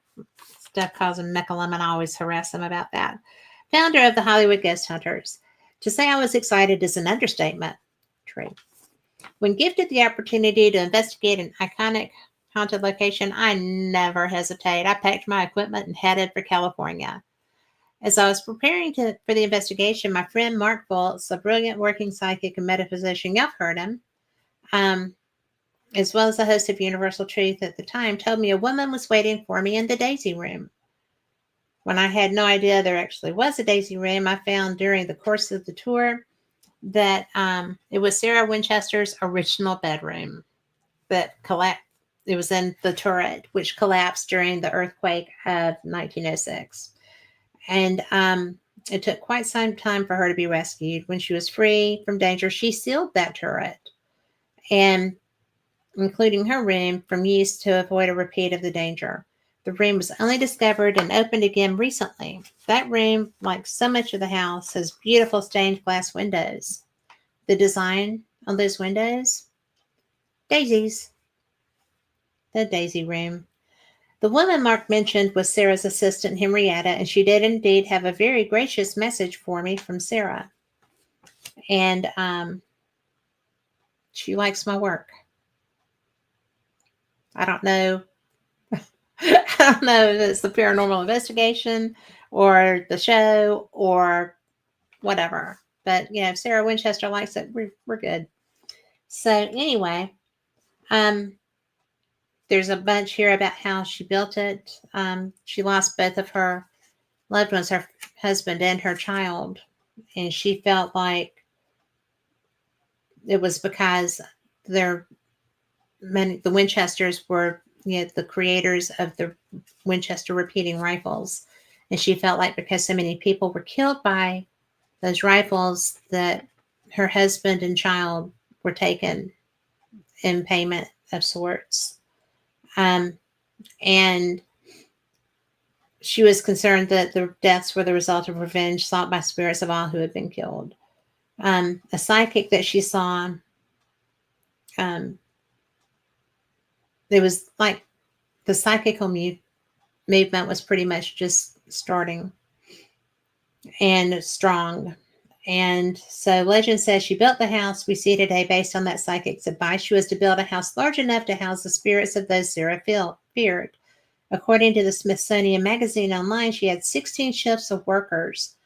stuff calls him McCullum, and I always harass him about that. Founder of the Hollywood Ghost Hunters. To say I was excited is an understatement. True. When gifted the opportunity to investigate an iconic haunted location, I never hesitate. I packed my equipment and headed for California. As I was preparing for the investigation, my friend Mark Fultz, a brilliant working psychic and metaphysician, you've heard him, as well as the host of Universal Truth at the time, told me a woman was waiting for me in the Daisy Room. When I had no idea there actually was a Daisy Room, I found during the course of the tour that it was Sarah Winchester's original bedroom that collapsed. It was in the turret, which collapsed during the earthquake of 1906. And it took quite some time for her to be rescued. When she was free from danger, she sealed that turret, and including her room, from use to avoid a repeat of the danger. The room was only discovered and opened again recently. That room, like so much of the house, has beautiful stained glass windows. The design on those windows, daisies. the Daisy Room. The woman Mark mentioned was Sarah's assistant, Henrietta, and she did indeed have a very gracious message for me from Sarah. And she likes my work. I don't know. I don't know if it's the paranormal investigation or the show or whatever. But if Sarah Winchester likes it, we're good. So anyway, there's a bunch here about how she built it. She lost both of her loved ones, her husband and her child, and she felt like it was because the Winchesters were the creators of the Winchester repeating rifles, and she felt like because so many people were killed by those rifles that her husband and child were taken in payment of sorts. And she was concerned that the deaths were the result of revenge sought by spirits of all who had been killed. A psychic that she saw, it was like the psychical movement was pretty much just starting and strong. And so legend says she built the house we see today based on that psychic's advice. She was to build a house large enough to house the spirits of those Sarah feared. According to the Smithsonian Magazine Online, she had 16 shifts of workers,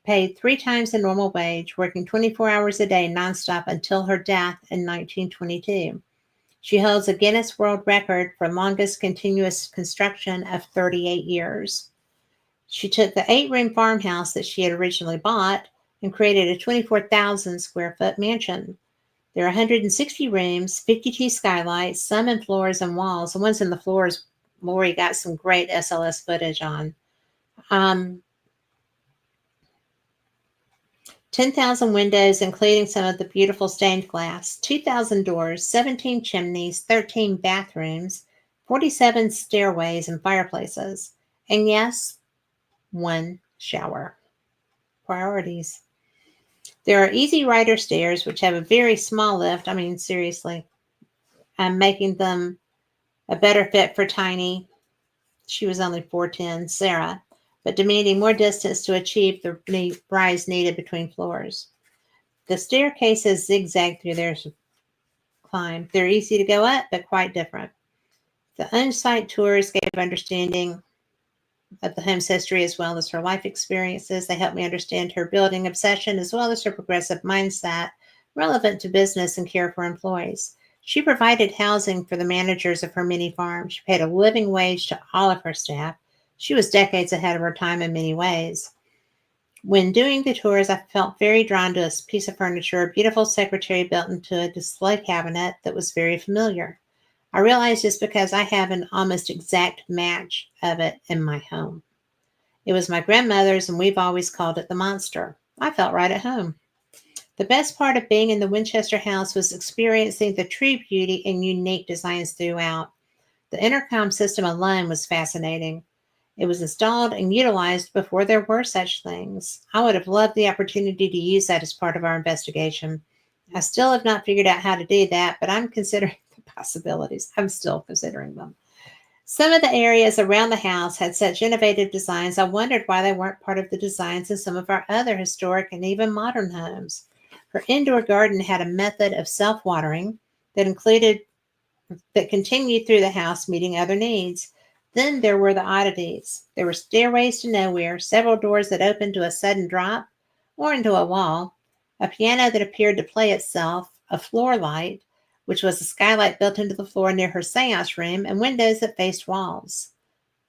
paid 3 times the normal wage, working 24 hours a day nonstop until her death in 1922. She holds a Guinness World Record for longest continuous construction of 38 years. She took the 8-room farmhouse that she had originally bought and created a 24,000 square foot mansion. There are 160 rooms, 52 skylights, some in floors and walls. The ones in the floors, Lori got some great SLS footage on. 10,000 windows, including some of the beautiful stained glass, 2,000 doors, 17 chimneys, 13 bathrooms, 47 stairways and fireplaces, and yes, 1 shower. Priorities. There are easy rider stairs, which have a very small lift. I mean, seriously, I'm making them a better fit for tiny. She was only 4'10", Sarah, but demanding more distance to achieve the rise needed between floors. The staircases zigzag through their climb. They're easy to go up, but quite different. The on-site tours gave understanding of the home's history as well as her life experiences. They helped me understand her building obsession as well as her progressive mindset relevant to business and care for employees. She provided housing for the managers of her mini farm. She paid a living wage to all of her staff. She was decades ahead of her time in many ways. When doing the tours, I felt very drawn to a piece of furniture, a beautiful secretary built into a display cabinet that was very familiar. I realized it's because I have an almost exact match of it in my home. It was my grandmother's, and we've always called it the monster. I felt right at home. The best part of being in the Winchester house was experiencing the true beauty and unique designs throughout. The intercom system alone was fascinating. It was installed and utilized before there were such things. I would have loved the opportunity to use that as part of our investigation. I still have not figured out how to do that, but I'm considering possibilities. I'm still considering them. Some of the areas around the house had such innovative designs, I wondered why they weren't part of the designs in some of our other historic and even modern homes. Her indoor garden had a method of self-watering that continued through the house, meeting other needs. Then there were the oddities. There were stairways to nowhere, several doors that opened to a sudden drop or into a wall, a piano that appeared to play itself, a floor light, which was a skylight built into the floor near her seance room, and windows that faced walls.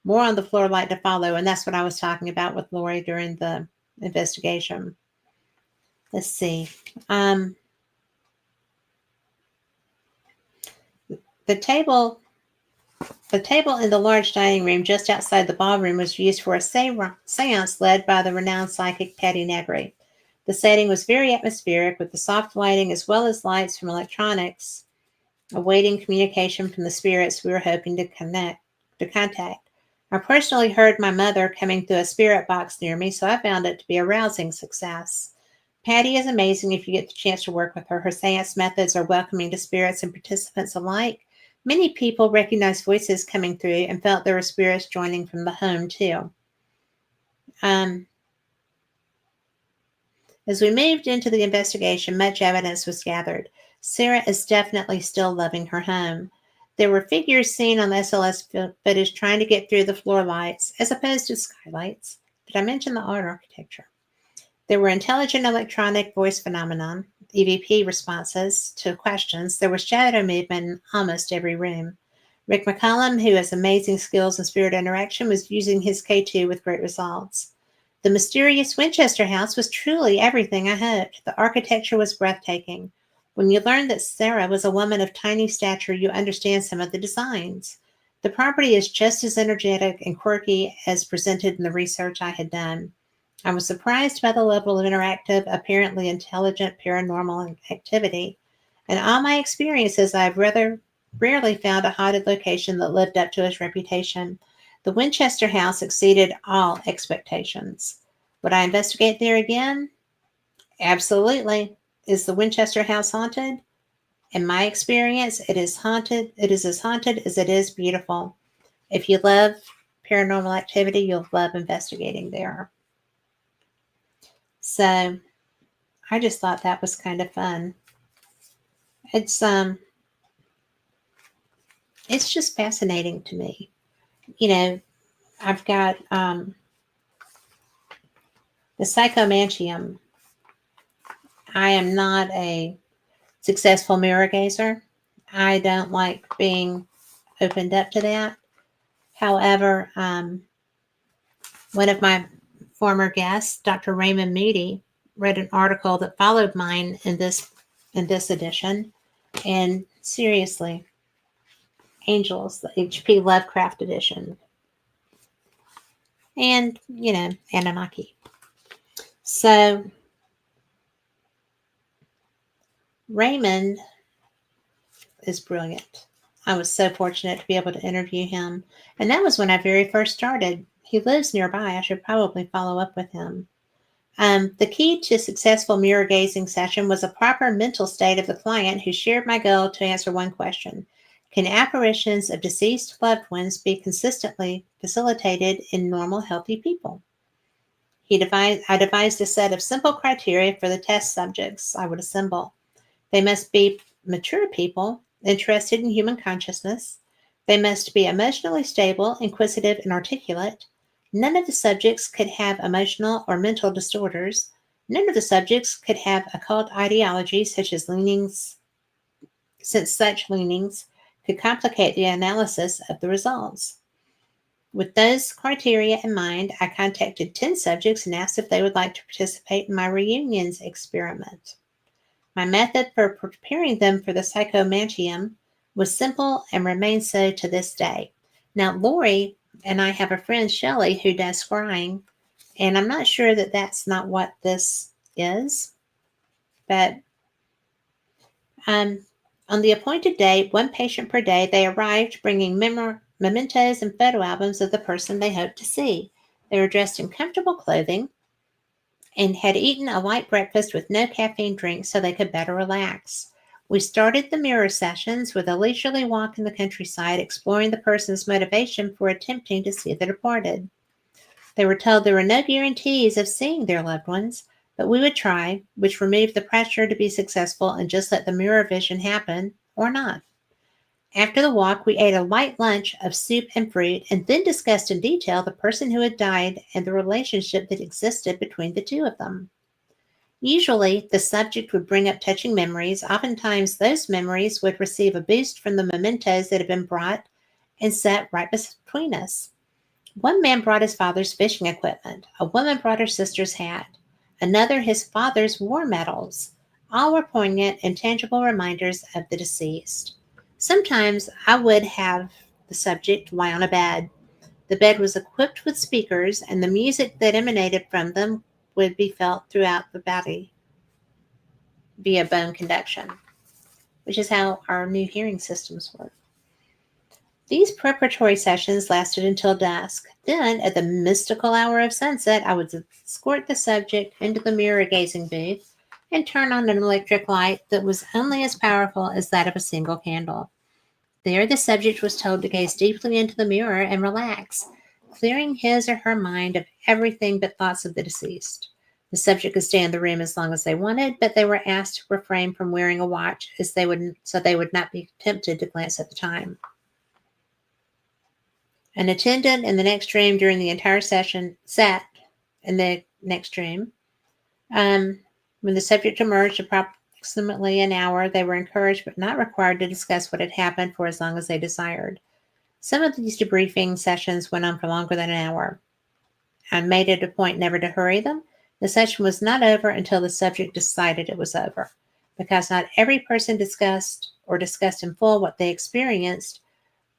More on the floor light to follow, and that's what I was talking about with Lori during the investigation. Let's see. The table in the large dining room just outside the ballroom was used for a seance led by the renowned psychic Patty Negri. The setting was very atmospheric with the soft lighting as well as lights from electronics, awaiting communication from the spirits we were hoping to contact. I personally heard my mother coming through a spirit box near me, so I found it to be a rousing success. Patty is amazing if you get the chance to work with her. Her seance methods are welcoming to spirits and participants alike. Many people recognized voices coming through and felt there were spirits joining from the home, too. Um, as we moved into the investigation, much evidence was gathered. Sarah is definitely still loving her home. There were figures seen on the SLS footage trying to get through the floor lights as opposed to skylights. Did I mention the art architecture? There were intelligent electronic voice phenomenon, EVP responses to questions. There was shadow movement in almost every room. Rick McCollum, who has amazing skills in spirit interaction, was using his K2 with great results. The mysterious Winchester house was truly everything I hoped. The architecture was breathtaking. When you learn that Sarah was a woman of tiny stature, you understand some of the designs. The property is just as energetic and quirky as presented in the research I had done. I was surprised by the level of interactive, apparently intelligent paranormal activity. In all my experiences, I've rather rarely found a haunted location that lived up to its reputation. The Winchester house exceeded all expectations. Would I investigate there again? Absolutely. Is the Winchester house haunted? In my experience, it is haunted. It is as haunted as it is beautiful. If you love paranormal activity, you'll love investigating there. So I just thought that was kind of fun. It's it's just fascinating to me. I've got the psychomantium. I am not a successful mirror gazer. I don't like being opened up to that. However, one of my former guests, Dr. Raymond Moody, read an article that followed mine in this edition, and seriously, Angels, the H.P. Lovecraft edition, and Anunnaki. So Raymond is brilliant. I was so fortunate to be able to interview him, and that was when I very first started. He lives nearby. I should probably follow up with him. The key to successful mirror gazing session was a proper mental state of the client who shared my goal to answer one question. Can apparitions of deceased loved ones be consistently facilitated in normal, healthy people? I devised a set of simple criteria for the test subjects I would assemble. They must be mature people interested in human consciousness. They must be emotionally stable, inquisitive, and articulate. None of the subjects could have emotional or mental disorders. None of the subjects could have occult ideologies such as leanings, since such leanings could complicate the analysis of the results. With those criteria in mind, I contacted 10 subjects and asked if they would like to participate in my reunions experiment. My method for preparing them for the psychomantium was simple and remains so to this day. Now, Lori and I have a friend, Shelley, who does scrying, and I'm not sure that that's not what this is, but on the appointed day, one patient per day, they arrived bringing mementos and photo albums of the person they hoped to see. They were dressed in comfortable clothing and had eaten a light breakfast with no caffeine drinks so they could better relax. We started the mirror sessions with a leisurely walk in the countryside, exploring the person's motivation for attempting to see the departed. They were told there were no guarantees of seeing their loved ones, but we would try, which removed the pressure to be successful and just let the mirror vision happen or not. After the walk, we ate a light lunch of soup and fruit and then discussed in detail the person who had died and the relationship that existed between the two of them. Usually, the subject would bring up touching memories. Oftentimes, those memories would receive a boost from the mementos that had been brought and set right between us. One man brought his father's fishing equipment. A woman brought her sister's hat. Another, his father's war medals. All were poignant and tangible reminders of the deceased. Sometimes I would have the subject lie on a bed. The bed was equipped with speakers, and the music that emanated from them would be felt throughout the body via bone conduction, which is how our new hearing systems work. These preparatory sessions lasted until dusk. Then, at the mystical hour of sunset, I would escort the subject into the mirror gazing booth and turn on an electric light that was only as powerful as that of a single candle. There, the subject was told to gaze deeply into the mirror and relax, clearing his or her mind of everything but thoughts of the deceased. The subject could stay in the room as long as they wanted, but they were asked to refrain from wearing a watch so they would not be tempted to glance at the time. An attendant in the next room during the entire session sat in the next room. When the subject emerged approximately an hour, they were encouraged but not required to discuss what had happened for as long as they desired. Some of these debriefing sessions went on for longer than an hour. I made it a point never to hurry them. The session was not over until the subject decided it was over. Because not every person discussed in full what they experienced,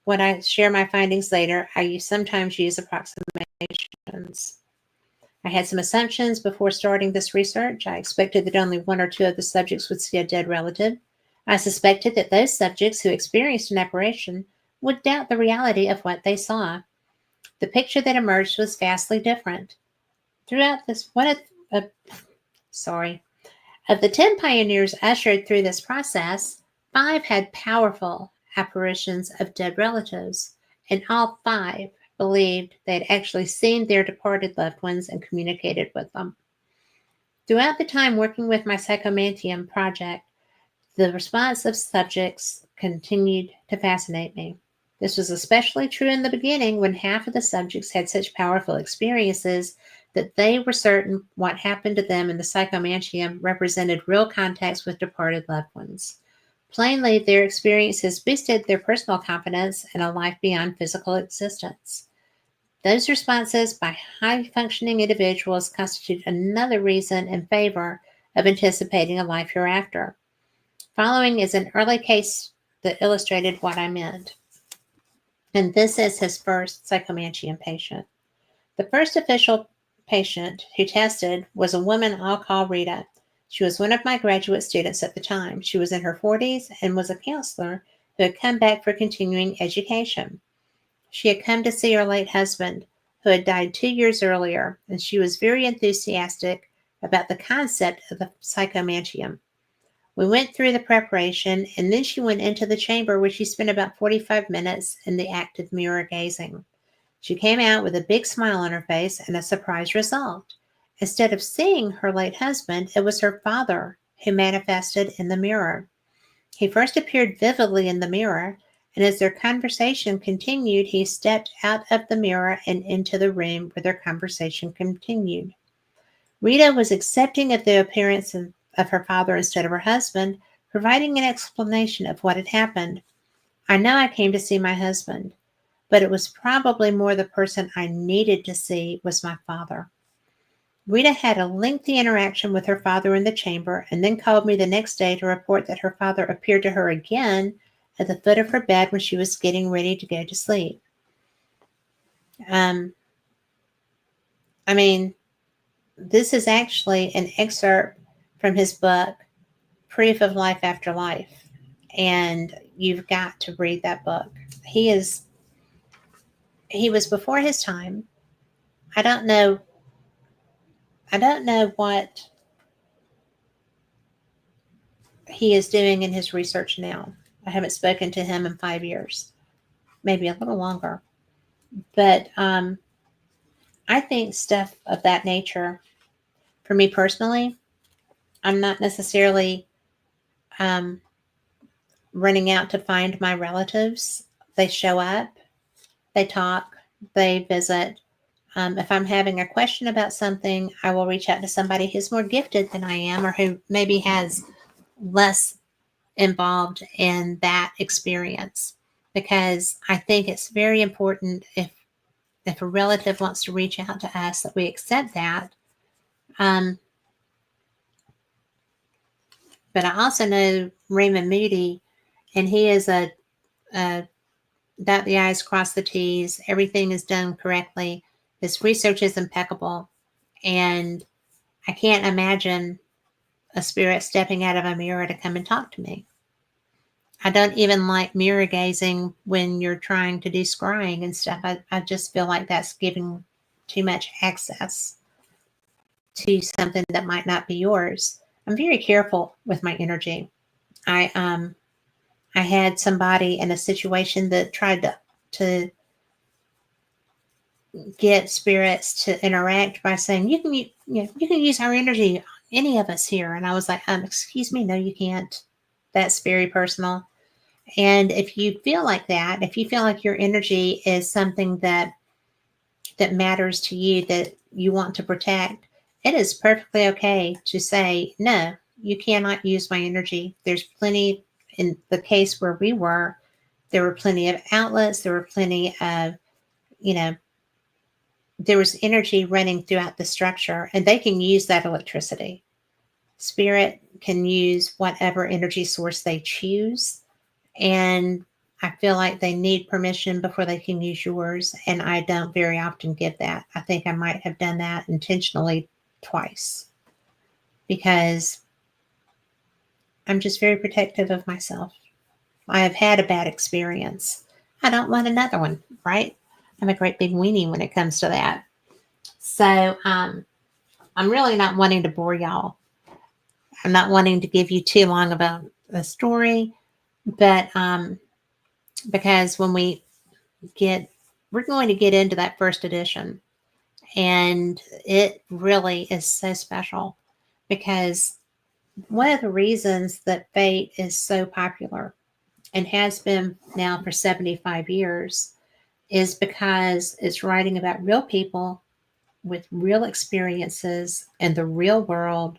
when I share my findings later, I sometimes use approximations. I had some assumptions before starting this research. I expected that only one or two of the subjects would see a dead relative. I suspected that those subjects who experienced an apparition would doubt the reality of what they saw. The picture that emerged was vastly different. Throughout this, of the 10 pioneers ushered through this process, 5 had powerful apparitions of dead relatives, and all 5 believed they had actually seen their departed loved ones and communicated with them. Throughout the time working with my Psychomantium project, the response of subjects continued to fascinate me. This was especially true in the beginning when half of the subjects had such powerful experiences that they were certain what happened to them in the Psychomantium represented real contacts with departed loved ones. Plainly, their experiences boosted their personal confidence in a life beyond physical existence. Those responses by high-functioning individuals constitute another reason in favor of anticipating a life hereafter. Following is an early case that illustrated what I meant. And this is his first Psychomantium patient. The first official patient who tested was a woman I'll call Rita. She was one of my graduate students at the time. She was in her 40s and was a counselor who had come back for continuing education. She had come to see her late husband, who had died 2 years earlier, and she was very enthusiastic about the concept of the Psychomantium. We went through the preparation, and then she went into the chamber where she spent about 45 minutes in the act of mirror gazing. She came out with a big smile on her face and a surprise result. Instead of seeing her late husband, it was her father who manifested in the mirror. He first appeared vividly in the mirror, and as their conversation continued, he stepped out of the mirror and into the room where their conversation continued. Rita was accepting of the appearance of her father instead of her husband, providing an explanation of what had happened. I know I came to see my husband, but it was probably more the person I needed to see was my father. Rita had a lengthy interaction with her father in the chamber and then called me the next day to report that her father appeared to her again at the foot of her bed when she was getting ready to go to sleep. This is actually an excerpt from his book, Proof of Life After Life, and you've got to read that book. He was before his time. I don't know what he is doing in his research now. I haven't spoken to him in 5 years, maybe a little longer. But I think stuff of that nature, for me personally, I'm not necessarily running out to find my relatives. They show up, they talk, they visit. If I'm having a question about something, I will reach out to somebody who's more gifted than I am or who maybe has less involved in that experience, because I think it's very important if a relative wants to reach out to us that we accept that. But I also know Raymond Moody, and he is a dot the I's, cross the T's. Everything is done correctly. His research is impeccable, and I can't imagine a spirit stepping out of a mirror to come and talk to me. I don't even like mirror gazing when you're trying to do scrying and stuff. I just feel like that's giving too much access to something that might not be yours. I'm very careful with my energy. I I had somebody in a situation that tried to get spirits to interact by saying, you can use our energy, any of us here. And I was like, excuse me, no, you can't. That's very personal. And if you feel like that, if you feel like your energy is something that matters to you, that you want to protect, it is perfectly okay to say, no, you cannot use my energy. There's plenty, in the case where we were, there were plenty of outlets, there were plenty of, you know, there was energy running throughout the structure, and they can use that electricity. Spirit can use whatever energy source they choose. And I feel like they need permission before they can use yours. And I don't very often give that. I think I might have done that intentionally twice because I'm just very protective of myself. I have had a bad experience. I don't want another one, right? I'm a great big weenie when it comes to that. So I'm really not wanting to bore y'all. I'm not wanting to give you too long about the story, but because when we're going to get into that first edition, and it really is so special because one of the reasons that Fate is so popular and has been now for 75 years is because it's writing about real people with real experiences in the real world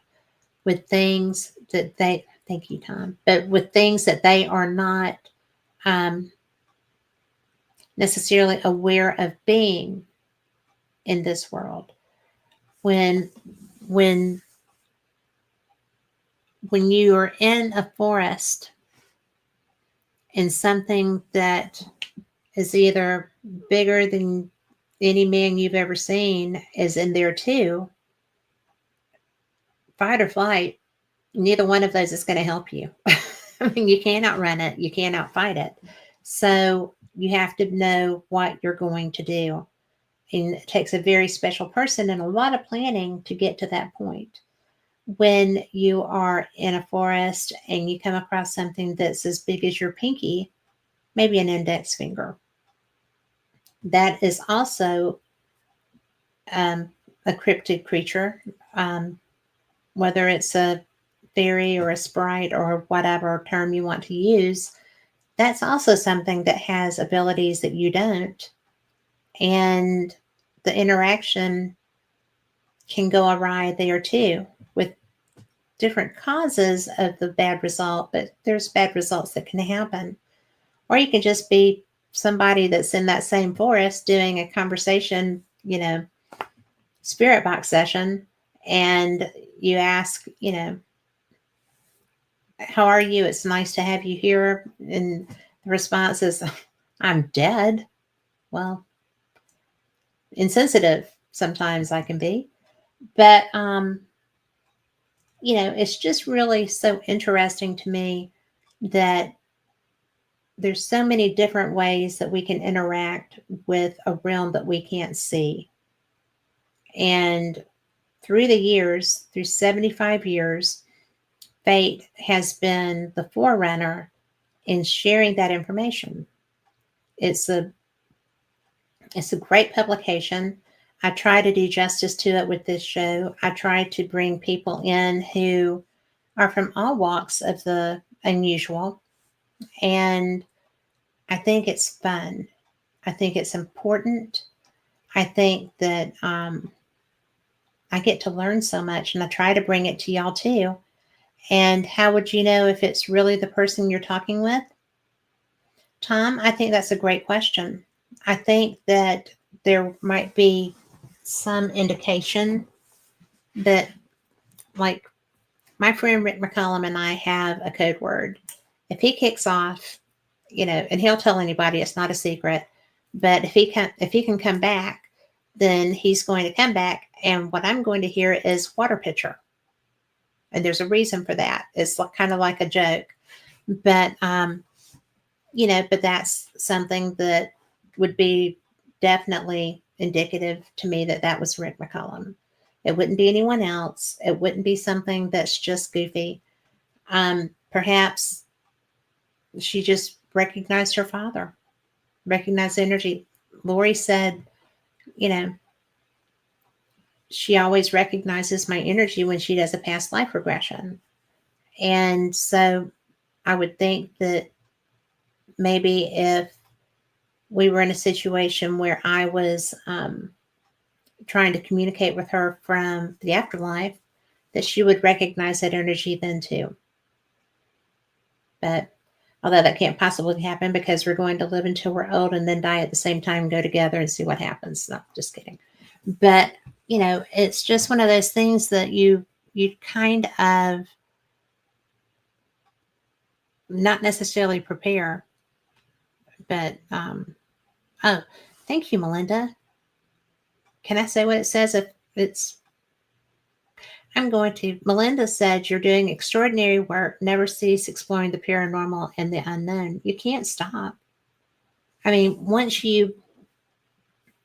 with things that they, thank you, Tom, but with things that they are not um, necessarily aware of being in this world. When when when you are in a forest and something that is either bigger than any man you've ever seen is in there too, fight or flight, neither one of those is going to help you. I mean, you can't outrun it, you can't outfight it. So you have to know what you're going to do. And it takes a very special person and a lot of planning to get to that point. When you are in a forest and you come across something that's as big as your pinky, maybe an index finger, that is also um, a cryptid creature, um, whether it's a fairy or a sprite or whatever term you want to use, that's also something that has abilities that you don't. And the interaction can go awry there too with different causes of the bad result, but there's bad results that can happen. Or you can just be somebody that's in that same forest doing a conversation, spirit box session, and you ask, how are you? It's nice to have you here. And the response is, I'm dead. Well, insensitive sometimes I can be. But, it's just really so interesting to me that there's so many different ways that we can interact with a realm that we can't see. And through the years, through 75 years, Fate has been the forerunner in sharing that information. It's a it's a great publication. I try to do justice to it with this show. I try to bring people in who are from all walks of the unusual, and I think it's fun. I think it's important. I think that I get to learn so much, and I try to bring it to y'all too. And how would you know if it's really the person you're talking with? Tom, I think that's a great question. I think that there might be some indication that, like, my friend Rick McCollum and I have a code word. If he kicks off, and he'll tell anybody, it's not a secret, but if he can come back, then he's going to come back, and what I'm going to hear is water pitcher, and there's a reason for that. It's kind of like a joke, but but that's something that would be definitely indicative to me that that was Rick McCollum. It wouldn't be anyone else. It wouldn't be something that's just goofy. Perhaps She just recognized her father, recognized the energy. Lori said, you know, she always recognizes my energy when she does a past life regression. And so I would think that maybe if we were in a situation where I was trying to communicate with her from the afterlife, that she would recognize that energy then too. But although that can't possibly happen because we're going to live until we're old and then die at the same time, go together and see what happens. No, just kidding. But it's just one of those things that you kind of not necessarily prepare. But oh, thank you, Melinda. Can I say what it says? If it's I'm going to. Melinda said, "You're doing extraordinary work. Never cease exploring the paranormal and the unknown. You can't stop. I mean, once you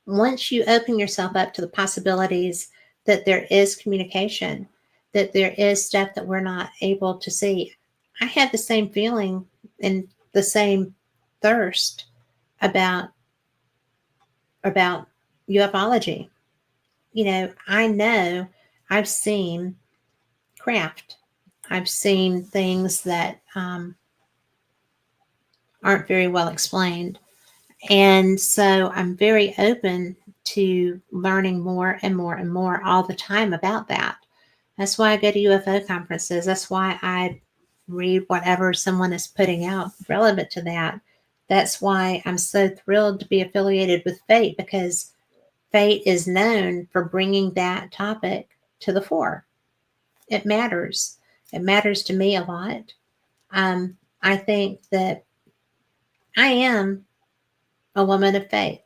open yourself up to the possibilities that there is communication, that there is stuff that we're not able to see. I have the same feeling and the same thirst about about ufology. I know I've seen craft. I've seen things that aren't very well explained. And so I'm very open to learning more and more and more all the time about that. That's why I go to UFO conferences. That's why I read whatever someone is putting out relevant to that. That's why I'm so thrilled to be affiliated with Fate, because Fate is known for bringing that topic to the fore. It matters. It matters to me a lot. I think that I am a woman of faith.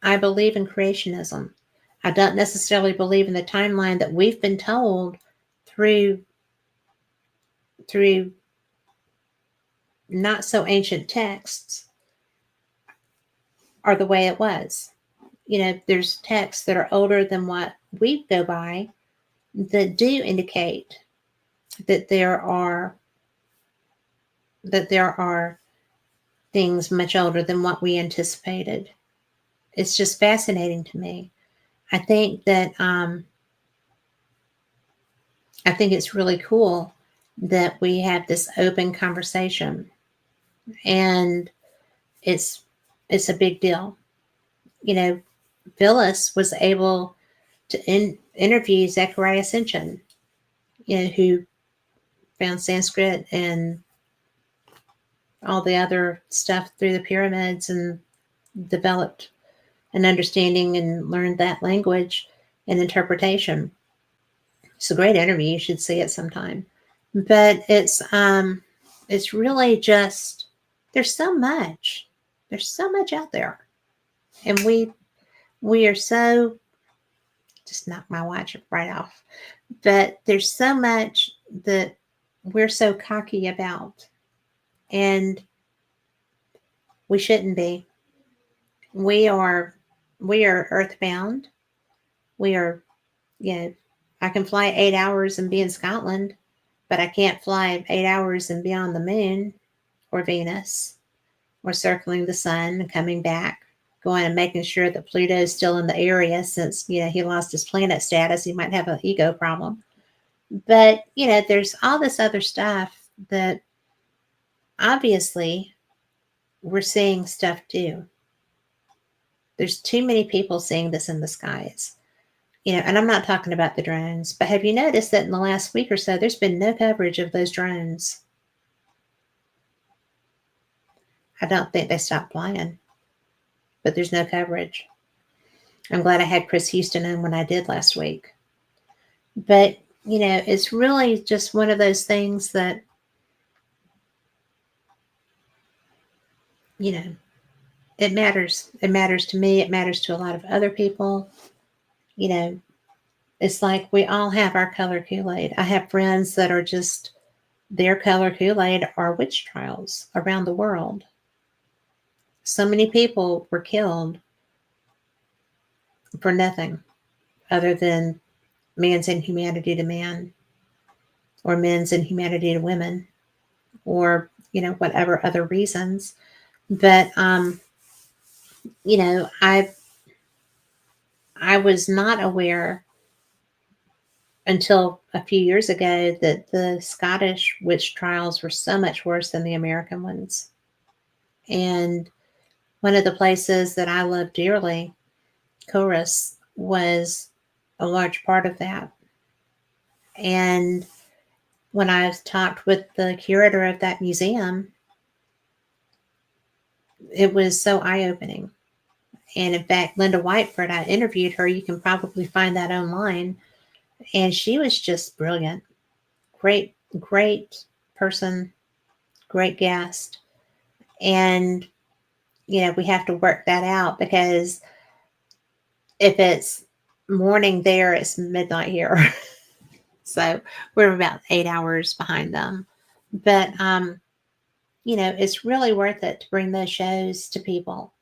I believe in creationism. I don't necessarily believe in the timeline that we've been told through not so ancient texts are the way it was. There's texts that are older than what we go by that do indicate that there are things much older than what we anticipated. It's just fascinating to me. I think that I think it's really cool that we have this open conversation, and it's a big deal. Phyllis was able to interview Zechariah Sitchin, who found Sanskrit and all the other stuff through the pyramids and developed an understanding and learned that language and interpretation. It's a great interview. You should see it sometime. But it's really just there's so much. There's so much out there. And we are so just knock my watch right off. But there's so much that we're so cocky about. And we shouldn't be. We are earthbound. We are, I can fly 8 hours and be in Scotland, but I can't fly 8 hours and be on the moon or Venus or circling the sun and coming back, going and making sure that Pluto is still in the area, since, he lost his planet status. He might have an ego problem. But, there's all this other stuff that obviously we're seeing stuff too. There's too many people seeing this in the skies. And I'm not talking about the drones, but have you noticed that in the last week or so, there's been no coverage of those drones? I don't think they stopped flying, but there's no coverage. I'm glad I had Chris Houston in when I did last week. But, it's really just one of those things that, it matters. It matters to me. It matters to a lot of other people. It's like we all have our color Kool-Aid. I have friends that are just, their color Kool-Aid are witch trials around the world. So many people were killed for nothing other than man's inhumanity to man, or men's inhumanity to women, or whatever other reasons. But I was not aware until a few years ago that the Scottish witch trials were so much worse than the American ones. And one of the places that I love dearly, Chorus, was a large part of that. And when I talked with the curator of that museum, it was so eye-opening. And in fact, Linda Whiteford, I interviewed her. You can probably find that online. And she was just brilliant. Great, great person, great guest. And, we have to work that out, because if it's morning there, it's midnight here. So we're about 8 hours behind them. But, it's really worth it to bring those shows to people,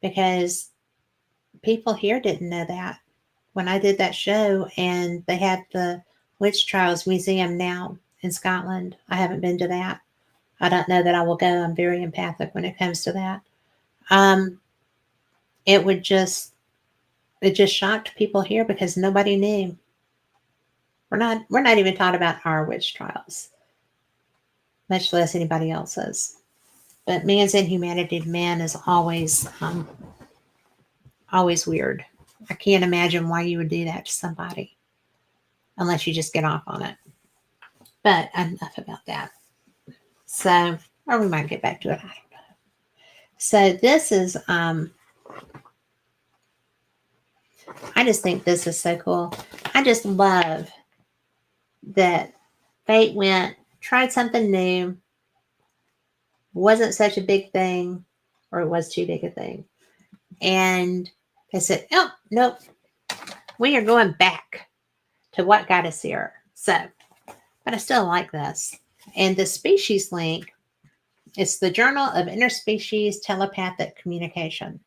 because people here didn't know that. When I did that show, and they have the Witch Trials Museum now in Scotland, I haven't been to that. I don't know that I will go. I'm very empathic when it comes to that. It just shocked people here, because nobody knew. We're not even taught about our witch trials, much less anybody else's. But man's inhumanity to man is always weird. I can't imagine why you would do that to somebody, unless you just get off on it. But enough about that. So, or we might get back to it. I don't know. So this is, I just think this is so cool. I just love that Fate tried something new, wasn't such a big thing, or it was too big a thing. And they said, oh, nope, we are going back to what got us here. So, but I still like this. And the species link, it's the Journal of Interspecies Telepathic Communication.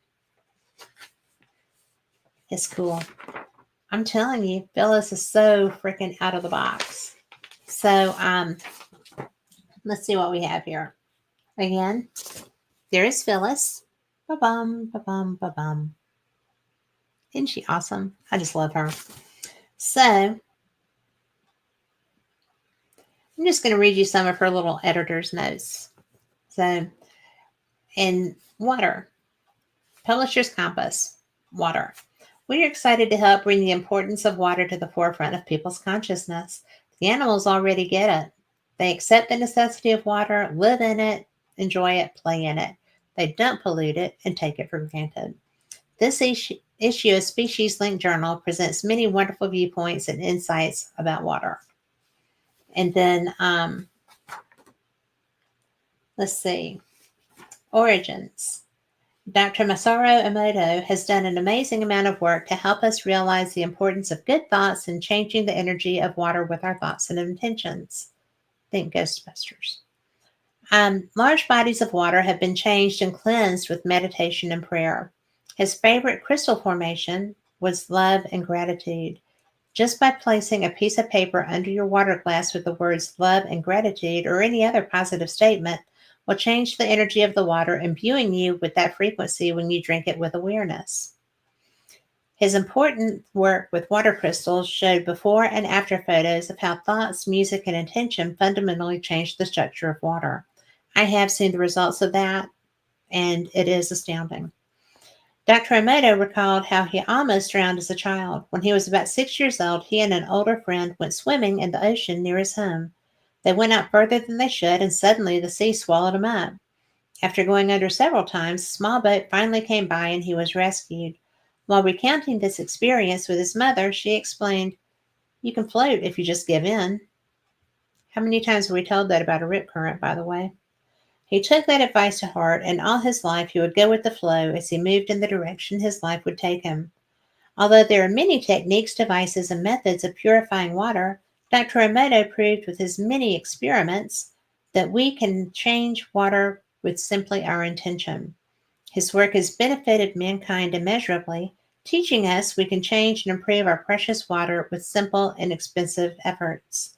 It's cool. I'm telling you, Phyllis is so freaking out of the box. So, let's see what we have here. Again, there is Phyllis. Ba-bum, ba-bum, ba-bum. Isn't she awesome? I just love her. So, I'm just going to read you some of her little editor's notes. So, in water, Publisher's Compass, water. We are excited to help bring the importance of water to the forefront of people's consciousness. The animals already get it. They accept the necessity of water, live in it, enjoy it, play in it. They don't pollute it and take it for granted. This issue of Species Link Journal presents many wonderful viewpoints and insights about water. And then, let's see, origins. Dr. Masaru Emoto has done an amazing amount of work to help us realize the importance of good thoughts and changing the energy of water with our thoughts and intentions. Think Ghostbusters. Large bodies of water have been changed and cleansed with meditation and prayer. His favorite crystal formation was love and gratitude. Just by placing a piece of paper under your water glass with the words love and gratitude or any other positive statement will change the energy of the water, imbuing you with that frequency when you drink it with awareness. His important work with water crystals showed before and after photos of how thoughts, music, and intention fundamentally changed the structure of water. I have seen the results of that, and it is astounding. Dr. Emoto recalled how he almost drowned as a child. When he was about 6 years old, he and an older friend went swimming in the ocean near his home. They went out further than they should, and suddenly the sea swallowed him up. After going under several times, a small boat finally came by and he was rescued. While recounting this experience with his mother, she explained, "You can float if you just give in." How many times were we told that about a rip current, by the way? He took that advice to heart, and all his life he would go with the flow as he moved in the direction his life would take him. Although there are many techniques, devices, and methods of purifying water, Dr. Emoto proved with his many experiments that we can change water with simply our intention. His work has benefited mankind immeasurably, teaching us we can change and improve our precious water with simple, inexpensive efforts.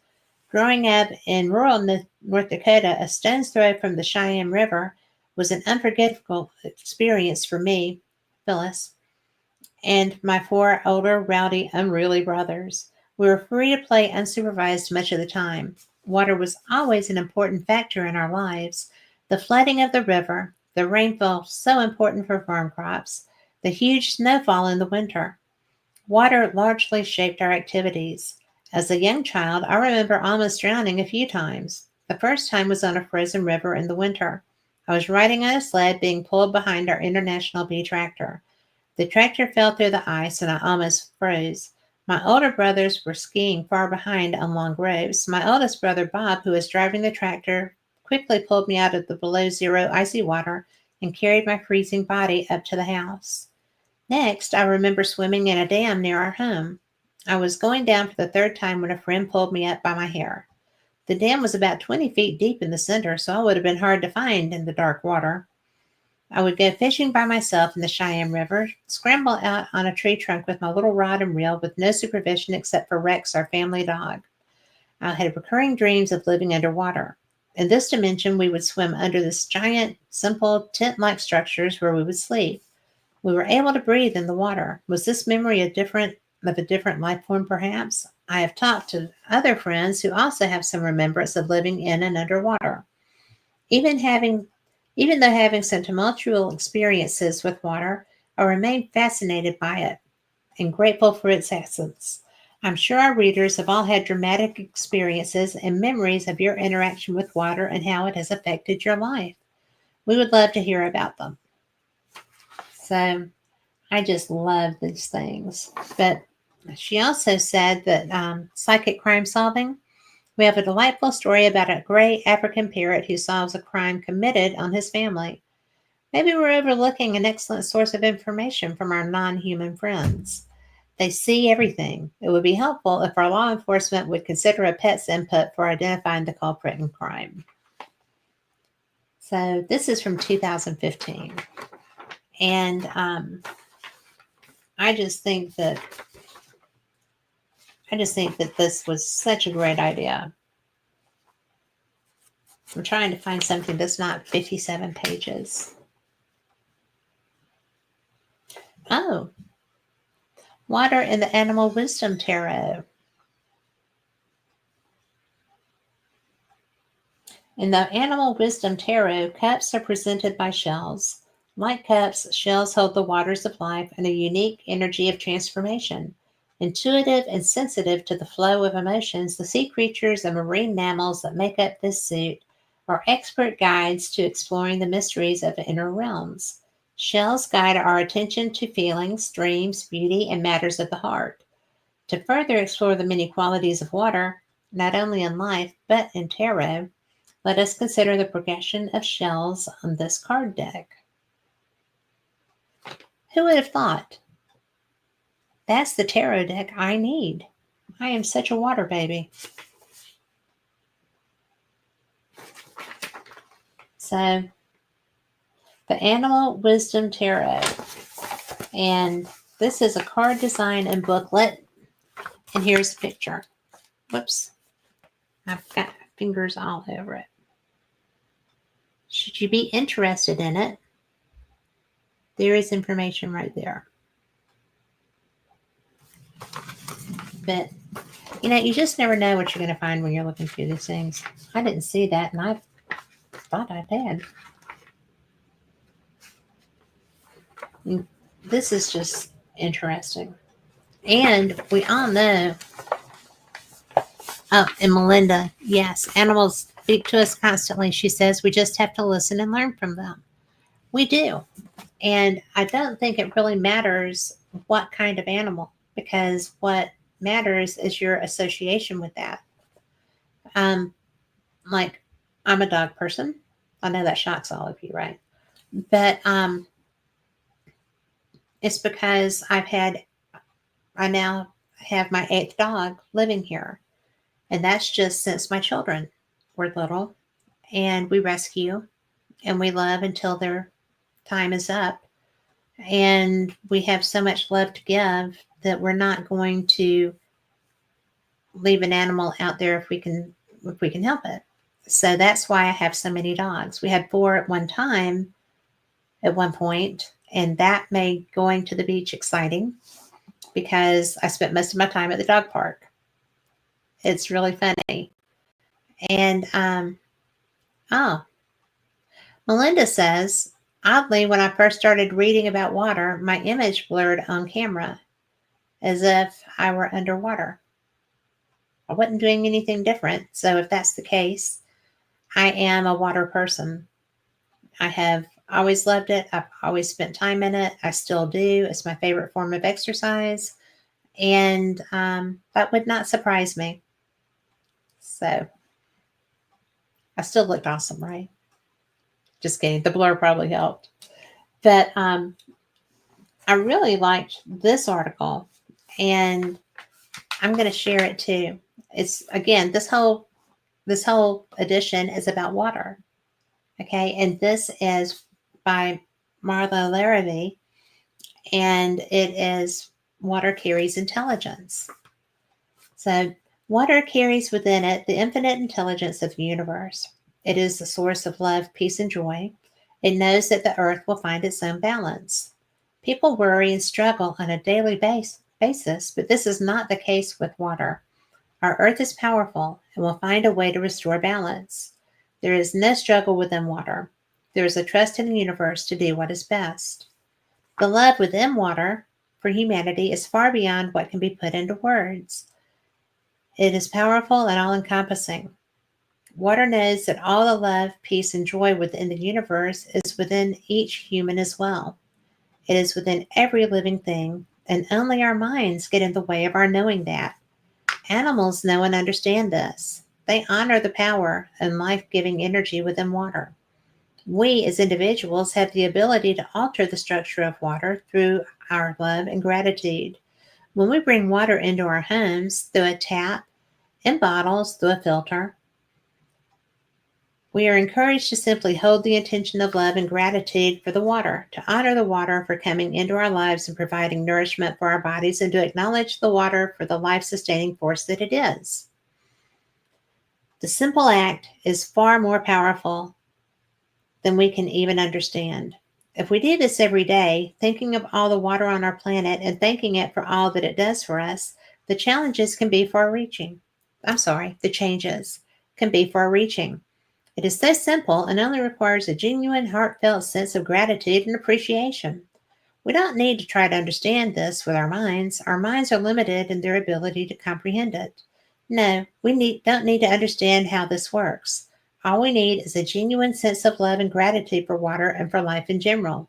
Growing up in rural North Dakota, a stone's throw from the Cheyenne River was an unforgettable experience for me, Phyllis, and my four older, rowdy, unruly brothers. We were free to play unsupervised much of the time. Water was always an important factor in our lives. The flooding of the river, the rainfall so important for farm crops, the huge snowfall in the winter. Water largely shaped our activities. As a young child, I remember almost drowning a few times. The first time was on a frozen river in the winter. I was riding on a sled being pulled behind our International B tractor. The tractor fell through the ice and I almost froze. My older brothers were skiing far behind on long ropes. My oldest brother, Bob, who was driving the tractor, quickly pulled me out of the below zero icy water and carried my freezing body up to the house. Next, I remember swimming in a dam near our home. I was going down for the third time when a friend pulled me up by my hair. The dam was about 20 feet deep in the center, so I would have been hard to find in the dark water. I would go fishing by myself in the Cheyenne River, scramble out on a tree trunk with my little rod and reel with no supervision except for Rex, our family dog. I had recurring dreams of living underwater. In this dimension, we would swim under this giant, simple, tent-like structures where we would sleep. We were able to breathe in the water. Was this memory of a different life form, perhaps? I have talked to other friends who also have some remembrance of living in and underwater. Even having Even though having some tumultuous experiences with water, I remain fascinated by it and grateful for its essence. I'm sure our readers have all had dramatic experiences and memories of your interaction with water and how it has affected your life. We would love to hear about them. So I just love these things. But she also said that psychic crime solving. We have a delightful story about a gray African parrot who solves a crime committed on his family. Maybe we're overlooking an excellent source of information from our non human friends. They see everything. It would be helpful if our law enforcement would consider a pet's input for identifying the culprit in crime. So this is from 2015. And I just think that this was such a great idea. I'm trying to find something that's not 57 pages. Oh, Water in the Animal Wisdom Tarot. In the Animal Wisdom Tarot, cups are presented by shells. Like cups, shells hold the waters of life and a unique energy of transformation. Intuitive and sensitive to the flow of emotions, the sea creatures and marine mammals that make up this suit are expert guides to exploring the mysteries of inner realms. Shells guide our attention to feelings, dreams, beauty, and matters of the heart. To further explore the many qualities of water, not only in life but in tarot, let us consider the progression of shells on this card deck. Who would have thought? That's the tarot deck I need. I am such a water baby. So, the Animal Wisdom Tarot. And this is a card design and booklet. And here's a picture. Whoops. I've got fingers all over it. Should you be interested in it, there is information right there. But, you just never know what you're going to find when you're looking through these things. I didn't see that, and I thought I had. And this is just interesting. And we all know, oh, and Melinda, yes, animals speak to us constantly. She says we just have to listen and learn from them. We do. And I don't think it really matters what kind of animal, because what matters is your association with that. Like, I'm a dog person. I know that shocks all of you, right? But it's because I now have my 8th dog living here. And that's just since my children were little. And we rescue and we love until their time is up. And we have so much love to give that we're not going to leave an animal out there if we can if we can help it. So that's why I have so many dogs. We had 4 at one time, at one point, and that made going to the beach exciting because I spent most of my time at the dog park. It's really funny. And oh, Melinda says, oddly, when I first started reading about water, my image blurred on camera as if I were underwater. I wasn't doing anything different. So if that's the case, I am a water person. I have always loved it. I've always spent time in it. I still do. It's my favorite form of exercise. And that would not surprise me. So I still looked awesome, right? Just kidding. The blur probably helped. But I really liked this article, and I'm going to share it too. It's again, this whole edition is about water. Okay, and this is by Marla Larrabee, and it is Water Carries Intelligence. So, water carries within it the infinite intelligence of the universe. It is the source of love, peace, and joy. It knows that the earth will find its own balance. People worry and struggle on a daily basis, but this is not the case with water. Our earth is powerful and will find a way to restore balance. There is no struggle within water. There is a trust in the universe to do what is best. The love within water for humanity is far beyond what can be put into words. It is powerful and all-encompassing. Water knows that all the love, peace, and joy within the universe is within each human as well. It is within every living thing, and only our minds get in the way of our knowing that. Animals know and understand this. They honor the power and life-giving energy within water. We as individuals have the ability to alter the structure of water through our love and gratitude. When we bring water into our homes through a tap, in bottles, through a filter, we are encouraged to simply hold the intention of love and gratitude for the water, to honor the water for coming into our lives and providing nourishment for our bodies, and to acknowledge the water for the life-sustaining force that it is. The simple act is far more powerful than we can even understand. If we do this every day, thinking of all the water on our planet and thanking it for all that it does for us, the changes can be far-reaching. The changes can be far-reaching. It is so simple and only requires a genuine, heartfelt sense of gratitude and appreciation. We don't need to try to understand this with our minds. Our minds are limited in their ability to comprehend it. No, don't need to understand how this works. All we need is a genuine sense of love and gratitude for water and for life in general.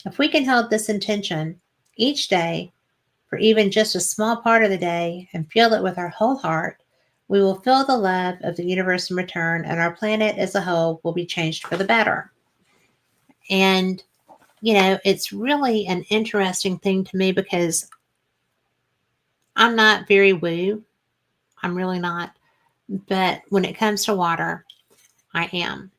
If we can hold this intention each day, for even just a small part of the day, and feel it with our whole heart, we will feel the love of the universe in return, and our planet as a whole will be changed for the better. And, it's really an interesting thing to me because I'm not very woo. I'm really not. But when it comes to water, I am.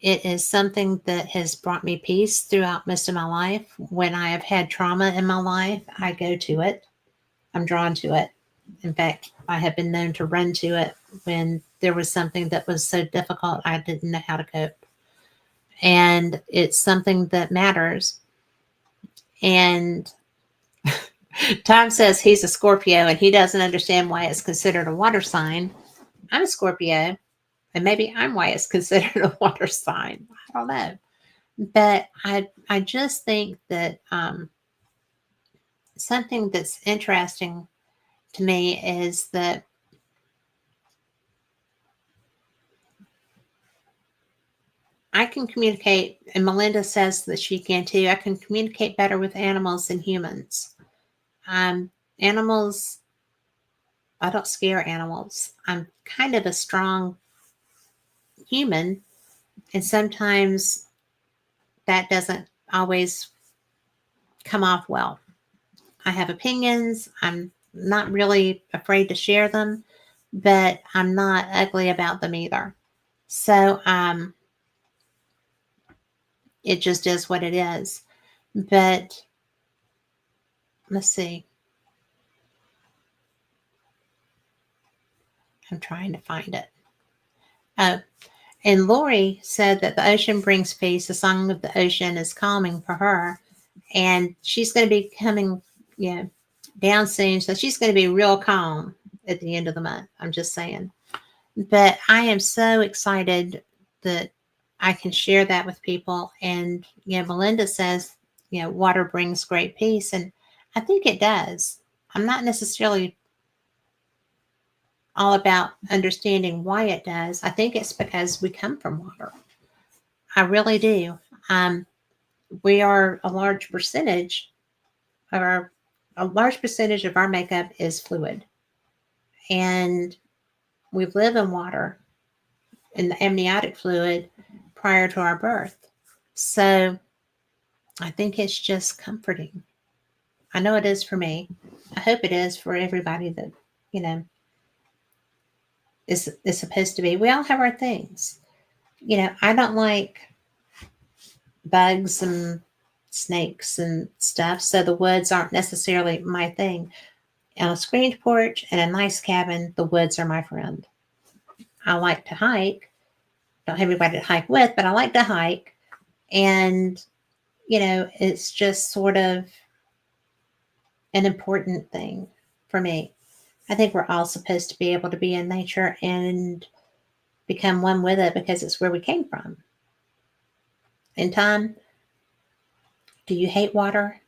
It is something that has brought me peace throughout most of my life. When I have had trauma in my life, I go to it. I'm drawn to it. In fact, I have been known to run to it when there was something that was so difficult I didn't know how to cope. And it's something that matters. And Tom says he's a Scorpio and he doesn't understand why it's considered a water sign. I'm a Scorpio, and maybe I'm why it's considered a water sign. I don't know. But I just think that something that's interesting to me is that I can communicate, and Melinda says that she can too. I can communicate better with animals than humans. Animals, I don't scare animals. I'm kind of a strong human, and sometimes that doesn't always come off well. I have opinions. I'm not really afraid to share them, but I'm not ugly about them either. So it just is what it is. But let's see. I'm trying to find it. Oh, and Lori said that the ocean brings peace. The song of the ocean is calming for her. And she's going to be coming, down soon. So she's going to be real calm at the end of the month. I'm just saying. But I am so excited that I can share that with people. And, Melinda says, water brings great peace. And I think it does. I'm not necessarily all about understanding why it does. I think it's because we come from water. I really do. Um, we are of our a large percentage of our makeup is fluid, and we live in water in the amniotic fluid prior to our birth. So I think it's just comforting. I know it is for me. I hope it is for everybody that you know is supposed to be. We all have our things. I don't like bugs and snakes and stuff, so the woods aren't necessarily my thing. On a screened porch and a nice cabin, the woods are my friend. I like to hike. Don't have anybody to hike with, but I like to hike. And, it's just sort of an important thing for me. I think we're all supposed to be able to be in nature and become one with it because it's where we came from. And Tom, do you hate water?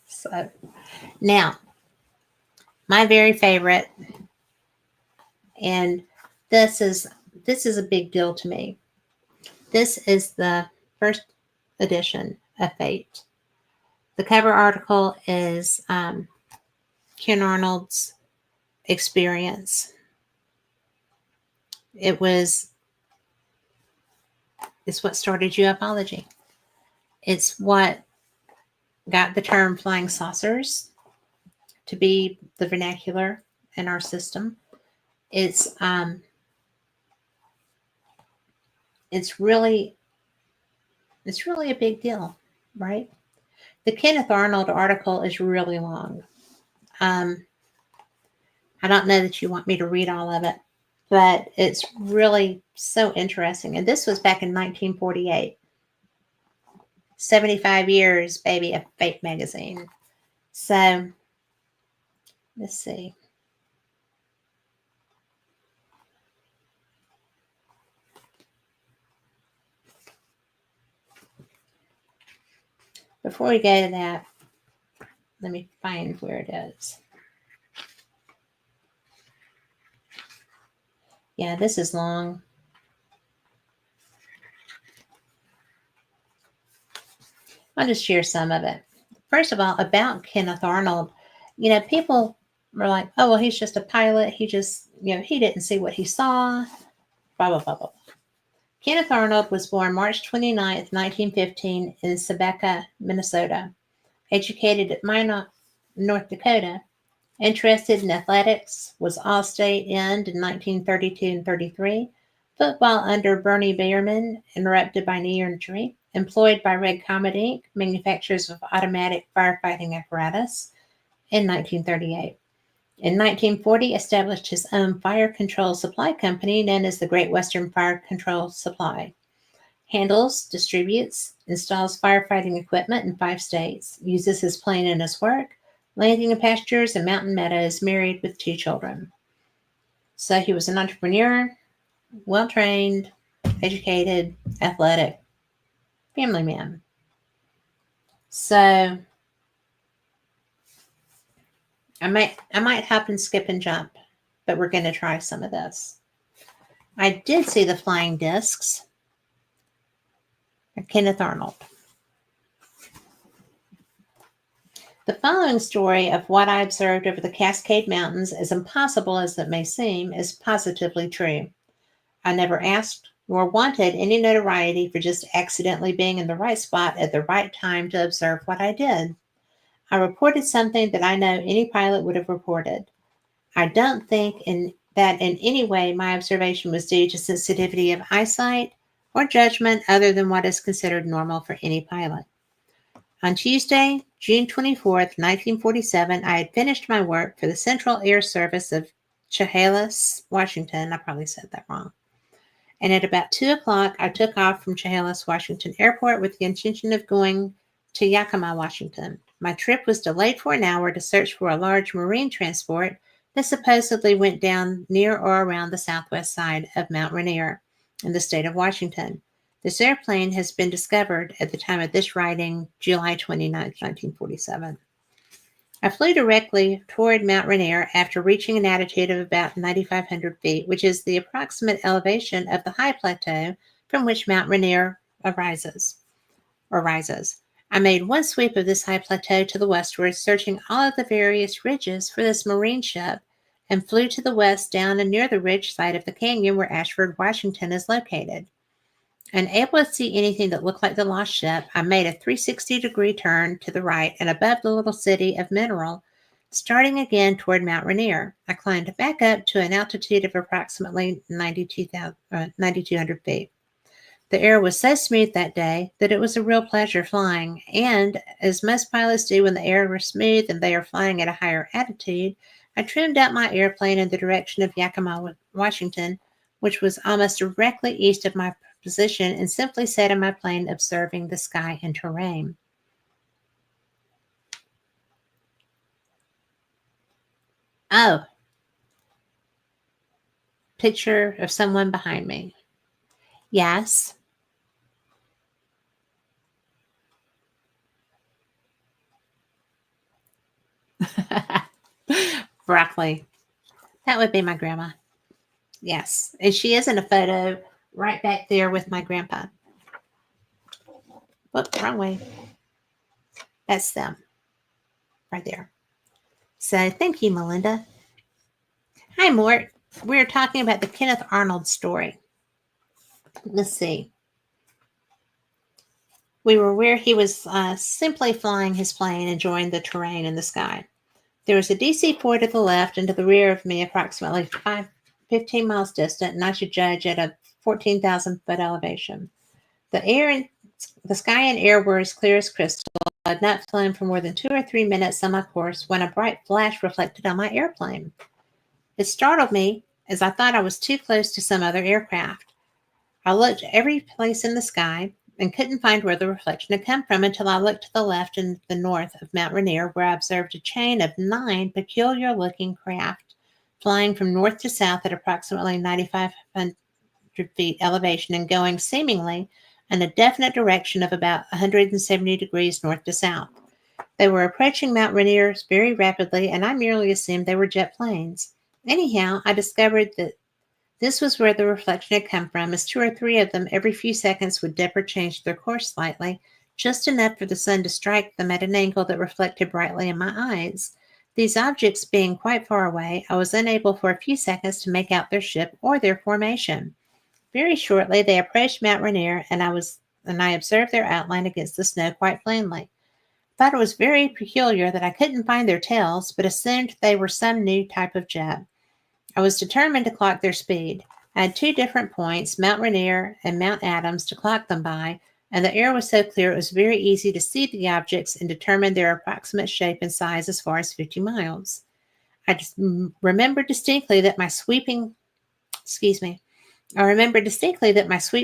So now, my very favorite, and this is a big deal to me. This is the first edition of Fate. The cover article is Ken Arnold's experience. It's what started ufology. It's what got the term flying saucers to be the vernacular in our system. It's really a big deal, right? The Kenneth Arnold article is really long. I don't know that you want me to read all of it, but it's really so interesting. And this was back in 1948. 75 years, baby, of Fate magazine. So, let's see. Before we go to that, let me find where it is. Yeah, this is long. I'll just share some of it. First of all, about Kenneth Arnold, people were like, oh, well, he's just a pilot. He just, he didn't see what he saw, blah, blah, blah, blah. Kenneth Arnold was born March 29th, 1915 in Sebeka, Minnesota. Educated at Minot, North Dakota. Interested in athletics, was All-State end in 1932 and 33. Football under Bernie Bierman, interrupted by knee injury. Employed by Red Comet Inc., manufacturers of automatic firefighting apparatus, in 1938. In 1940, established his own fire control supply company known as the Great Western Fire Control Supply. Handles, distributes, installs firefighting equipment in 5 states. Uses his plane in his work. Landing in pastures and mountain meadows, married with 2 children. So he was an entrepreneur, well-trained, educated, athletic, family man. So I might hop and skip and jump, but we're going to try some of this. I did see the flying discs. Kenneth Arnold. The following story of what I observed over the Cascade Mountains, as impossible as it may seem, is positively true. I never asked nor wanted any notoriety for just accidentally being in the right spot at the right time to observe what I did. I reported something that I know any pilot would have reported. I don't think that in any way my observation was due to sensitivity of eyesight or judgment other than what is considered normal for any pilot. On Tuesday, June 24th, 1947, I had finished my work for the Central Air Service of Chehalis, Washington. I probably said that wrong. and at about 2 o'clock, I took off from Chehalis, Washington Airport with the intention of going to Yakima, Washington. My trip was delayed for an hour to search for a large marine transport that supposedly went down near or around the southwest side of Mount Rainier in the state of Washington. This airplane has been discovered at the time of this writing, July 29, 1947. I flew directly toward Mount Rainier after reaching an altitude of about 9,500 feet, which is the approximate elevation of the high plateau from which Mount Rainier rises. I made one sweep of this high plateau to the westward, searching all of the various ridges for this marine ship, and flew to the west down and near the ridge side of the canyon where Ashford, Washington is located. Unable to see anything that looked like the lost ship, I made a 360-degree turn to the right and above the little city of Mineral, starting again toward Mount Rainier. I climbed back up to an altitude of approximately 9,200 feet. The air was so smooth that day that it was a real pleasure flying, and as most pilots do when the air is smooth and they are flying at a higher altitude, I trimmed out my airplane in the direction of Yakima, Washington, which was almost directly east of my position, and simply sat in my plane observing the sky and terrain. Oh, picture of someone behind me. Yes. Broccoli. That would be my grandma. Yes. And she is in a photo right back there with my grandpa. Whoop, wrong way. That's them right there. So thank you, Melinda. Hi, Mort. We're talking about the Kenneth Arnold story. Let's see. We were where he was simply flying his plane, enjoying the terrain and the sky. There was a DC-4 to the left and to the rear of me, approximately 15 miles distant, and I should judge at a 14,000-foot elevation. The sky and air were as clear as crystal. I had not flown for more than 2 or 3 minutes on my course when a bright flash reflected on my airplane. It startled me, as I thought I was too close to some other aircraft. I looked every place in the sky and couldn't find where the reflection had come from until I looked to the left and the north of Mount Rainier, where I observed a chain of 9 peculiar-looking craft flying from north to south at approximately 9,500 feet elevation and going seemingly in a definite direction of about 170 degrees north to south. They were approaching Mount Rainier very rapidly, and I merely assumed they were jet planes. Anyhow, I discovered that this was where the reflection had come from, as 2 or 3 of them every few seconds would dip or change their course slightly, just enough for the sun to strike them at an angle that reflected brightly in my eyes. These objects being quite far away, I was unable for a few seconds to make out their ship or their formation. Very shortly they approached Mount Rainier, and I observed their outline against the snow quite plainly. Thought it was very peculiar that I couldn't find their tails, but assumed they were some new type of jet. I was determined to clock their speed. I had 2 different points, Mount Rainier and Mount Adams, to clock them by, and the air was so clear it was very easy to see the objects and determine their approximate shape and size as far as 50 miles. I remember distinctly that my sweep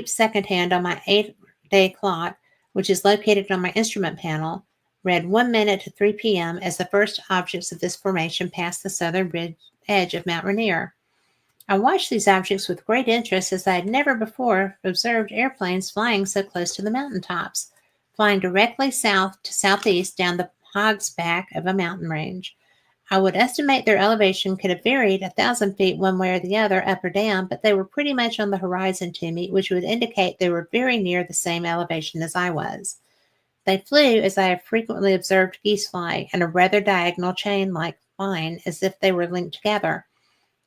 second hand on my 8-day clock, which is located on my instrument panel, read 1 minute to 3 p.m. as the first objects of this formation passed the southern edge of Mount Rainier. I watched these objects with great interest, as I had never before observed airplanes flying so close to the mountaintops, flying directly south to southeast down the hog's back of a mountain range. I would estimate their elevation could have varied 1,000 feet one way or the other, up or down, but they were pretty much on the horizon to me, which would indicate they were very near the same elevation as I was. They flew, as I have frequently observed geese fly, in a rather diagonal chain-like line, as if they were linked together.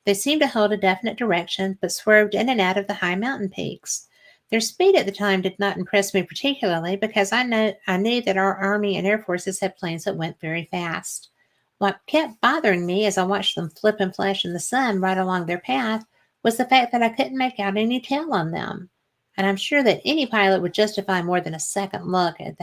They seemed to hold a definite direction, but swerved in and out of the high mountain peaks. Their speed at the time did not impress me particularly, because I knew that our Army and Air Forces had planes that went very fast. What kept bothering me as I watched them flip and flash in the sun right along their path was the fact that I couldn't make out any tail on them. And I'm sure that any pilot would justify more than a second look at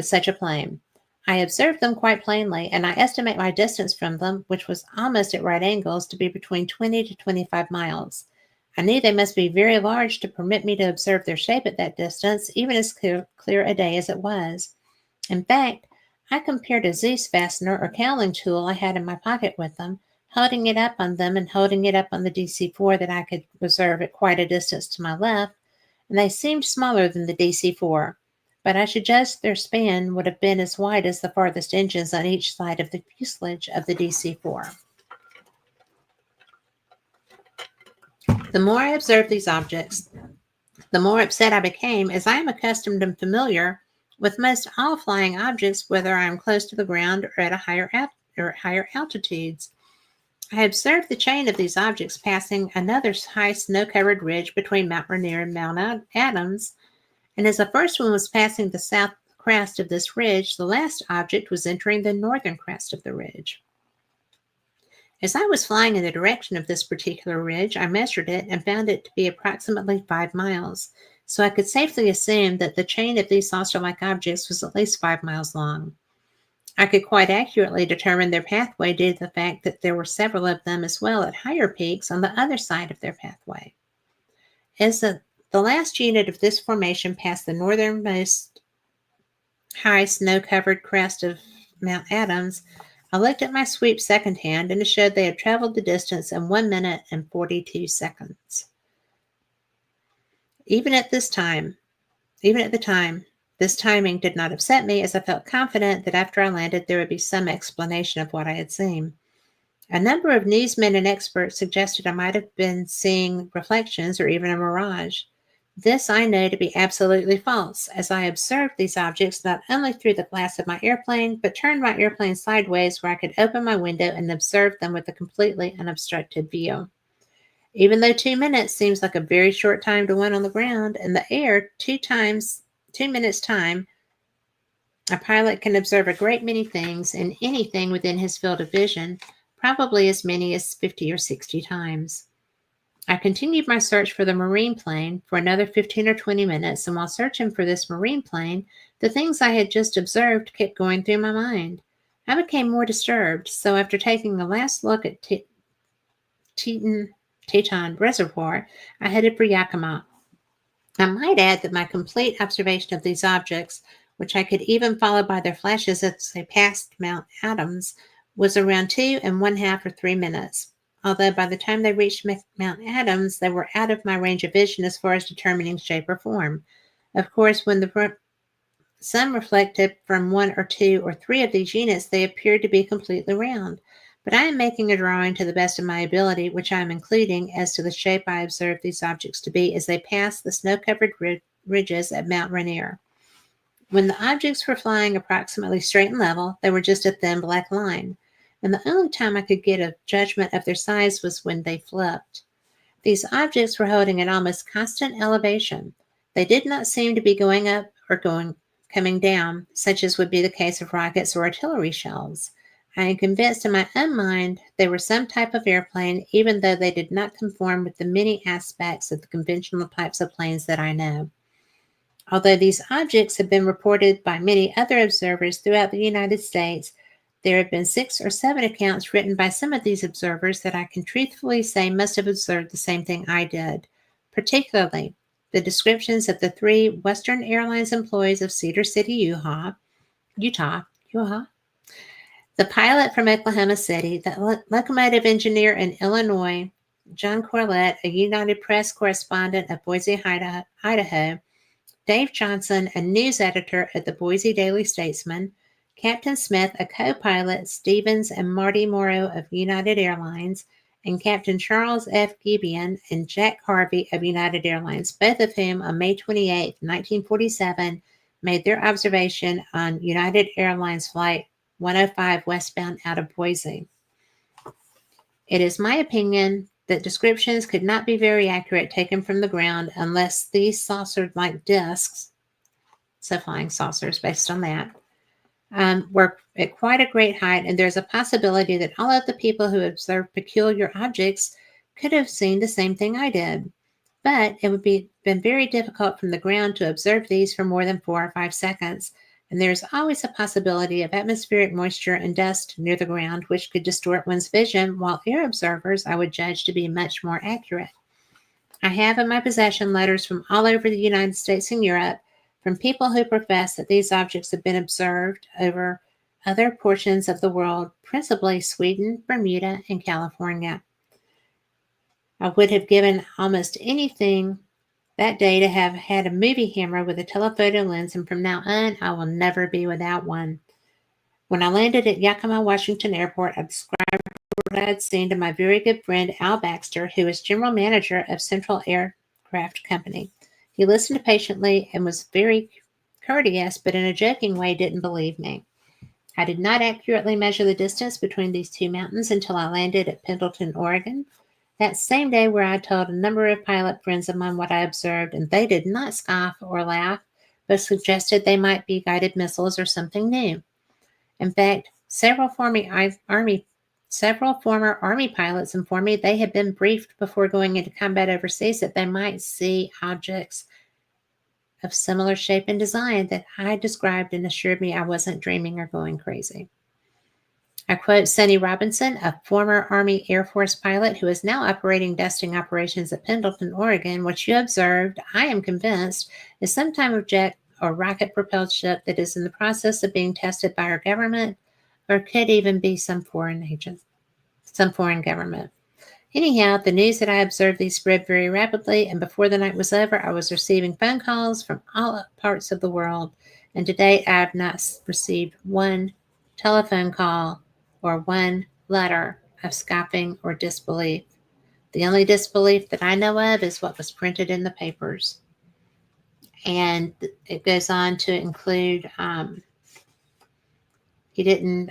such a plane. I observed them quite plainly, and I estimate my distance from them, which was almost at right angles, to be between 20 to 25 miles. I knew they must be very large to permit me to observe their shape at that distance, even as clear a day as it was. In fact, I compared a Zeus fastener or cowling tool I had in my pocket with them, holding it up on them and holding it up on the DC-4 that I could observe at quite a distance to my left, and they seemed smaller than the DC-4, but I should judge their span would have been as wide as the farthest engines on each side of the fuselage of the DC-4. The more I observed these objects, the more upset I became, as I am accustomed and familiar with most all flying objects, whether I am close to the ground or at higher altitudes. I observed the chain of these objects passing another high snow-covered ridge between Mount Rainier and Mount Adams, and as the first one was passing the south crest of this ridge, the last object was entering the northern crest of the ridge. As I was flying in the direction of this particular ridge, I measured it and found it to be approximately 5 miles, so I could safely assume that the chain of these saucer-like objects was at least 5 miles long. I could quite accurately determine their pathway due to the fact that there were several of them as well at higher peaks on the other side of their pathway. As the last unit of this formation passed the northernmost high snow-covered crest of Mount Adams, I looked at my sweep secondhand, and it showed they had traveled the distance in 1 minute and 42 seconds. Even at the time, this timing did not upset me, as I felt confident that after I landed, there would be some explanation of what I had seen. A number of newsmen and experts suggested I might have been seeing reflections or even a mirage. This I know to be absolutely false, as I observed these objects not only through the glass of my airplane, but turned my airplane sideways where I could open my window and observe them with a completely unobstructed view. Even though 2 minutes seems like a very short time to one on the ground, in the air, 2 minutes time, a pilot can observe a great many things and anything within his field of vision, probably as many as 50 or 60 times. I continued my search for the marine plane for another 15 or 20 minutes, and while searching for this marine plane, the things I had just observed kept going through my mind. I became more disturbed, so after taking a last look at Teton Reservoir, I headed for Yakima. I might add that my complete observation of these objects, which I could even follow by their flashes as they passed Mount Adams, was around 2½ or 3 minutes. Although by the time they reached Mount Adams, they were out of my range of vision as far as determining shape or form. Of course, when the sun reflected from 1 or 2 or 3 of these units, they appeared to be completely round. But I am making a drawing to the best of my ability, which I am including as to the shape I observed these objects to be as they passed the snow-covered ridges at Mount Rainier. When the objects were flying approximately straight and level, they were just a thin black line, and the only time I could get a judgment of their size was when they flipped. These objects were holding an almost constant elevation. They did not seem to be going up or coming down, such as would be the case of rockets or artillery shells. I am convinced in my own mind they were some type of airplane, even though they did not conform with the many aspects of the conventional types of planes that I know. Although these objects have been reported by many other observers throughout the United States, there have been 6 or 7 accounts written by some of these observers that I can truthfully say must have observed the same thing I did, particularly the descriptions of the 3 Western Airlines employees of Cedar City, Utah, the pilot from Oklahoma City, the locomotive engineer in Illinois, John Corlett, a United Press correspondent of Boise, Idaho, Dave Johnson, a news editor at the Boise Daily Statesman, Captain Smith, a co-pilot, Stevens and Marty Morrow of United Airlines, and Captain Charles F. Gibeon and Jack Harvey of United Airlines, both of whom on May 28, 1947, made their observation on United Airlines Flight 105 westbound out of Boise. It is my opinion that descriptions could not be very accurate taken from the ground unless these saucer-like discs, so flying saucers based on that, were at quite a great height, and there's a possibility that all of the people who observed peculiar objects could have seen the same thing I did. But it would been very difficult from the ground to observe these for more than 4 or 5 seconds, and there is always a possibility of atmospheric moisture and dust near the ground, which could distort one's vision, while air observers I would judge to be much more accurate. I have in my possession letters from all over the United States and Europe from people who profess that these objects have been observed over other portions of the world, principally Sweden, Bermuda, and California. I would have given almost anything that day to have had a movie camera with a telephoto lens, and from now on, I will never be without one. When I landed at Yakima, Washington Airport, I described what I had seen to my very good friend Al Baxter, who is general manager of Central Aircraft Company. He listened patiently and was very courteous, but in a joking way didn't believe me. I did not accurately measure the distance between these two mountains until I landed at Pendleton, Oregon, that same day, where I told a number of pilot friends of mine what I observed, and they did not scoff or laugh, but suggested they might be guided missiles or something new. In fact, several former Army pilots informed me they had been briefed before going into combat overseas that they might see objects of similar shape and design that I described, and assured me I wasn't dreaming or going crazy. I quote Sonny Robinson, a former Army Air Force pilot who is now operating dusting operations at Pendleton, Oregon. What you observed, I am convinced, is some type of jet or rocket-propelled ship that is in the process of being tested by our government, or could even be some foreign government. Anyhow, the news that I observed these spread very rapidly, and before the night was over, I was receiving phone calls from all parts of the world, and to date I have not received one telephone call or one letter of scoffing or disbelief. The only disbelief that I know of is what was printed in the papers. And it goes on to include, he didn't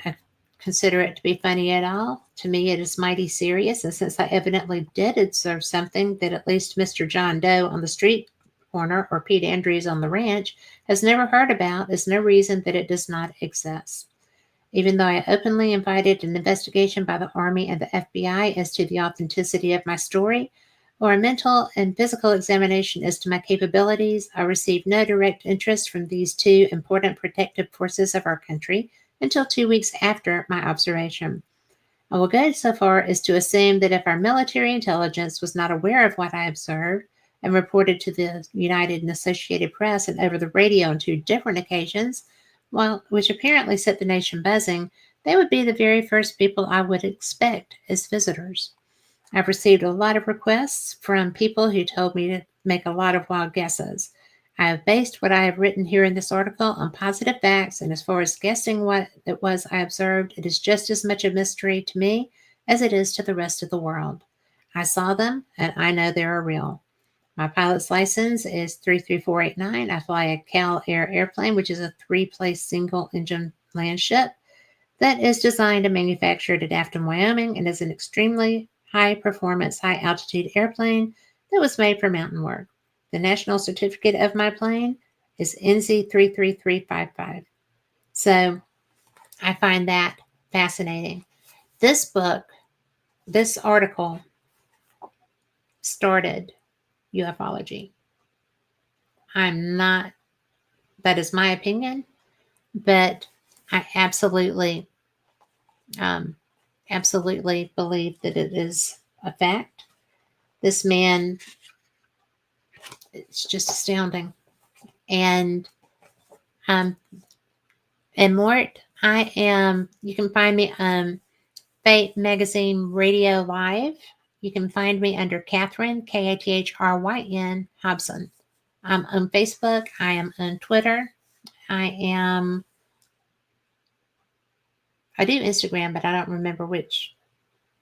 consider it to be funny at all. To me, it is mighty serious, and since I evidently did observe something that at least Mr. John Doe on the street corner or Pete Andrews on the ranch has never heard about, is no reason that it does not exist. Even though I openly invited an investigation by the Army and the FBI as to the authenticity of my story, or a mental and physical examination as to my capabilities, I received no direct interest from these two important protective forces of our country until 2 weeks after my observation. I will go so far as to assume that if our military intelligence was not aware of what I observed and reported to the United and Associated Press and over the radio on 2 different occasions, which apparently set the nation buzzing, they would be the very first people I would expect as visitors. I've received a lot of requests from people who told me to make a lot of wild guesses. I have based what I have written here in this article on positive facts, and as far as guessing what it was I observed, it is just as much a mystery to me as it is to the rest of the world. I saw them, and I know they are real. My pilot's license is 33489. I fly a Cal Air airplane, which is a 3-place single-engine land ship that is designed and manufactured at Afton, Wyoming, and is an extremely high-performance, high-altitude airplane that was made for mountain work. The national certificate of my plane is NZ33355. So I find that fascinating. This article started ufology. That is my opinion, but I absolutely believe that it is a fact. This man, it's just astounding. And Mort, you can find me on Fate Magazine Radio Live. You can find me under Catherine, Kathryn Hobson. I'm on Facebook. I am on Twitter. I do Instagram, but I don't remember which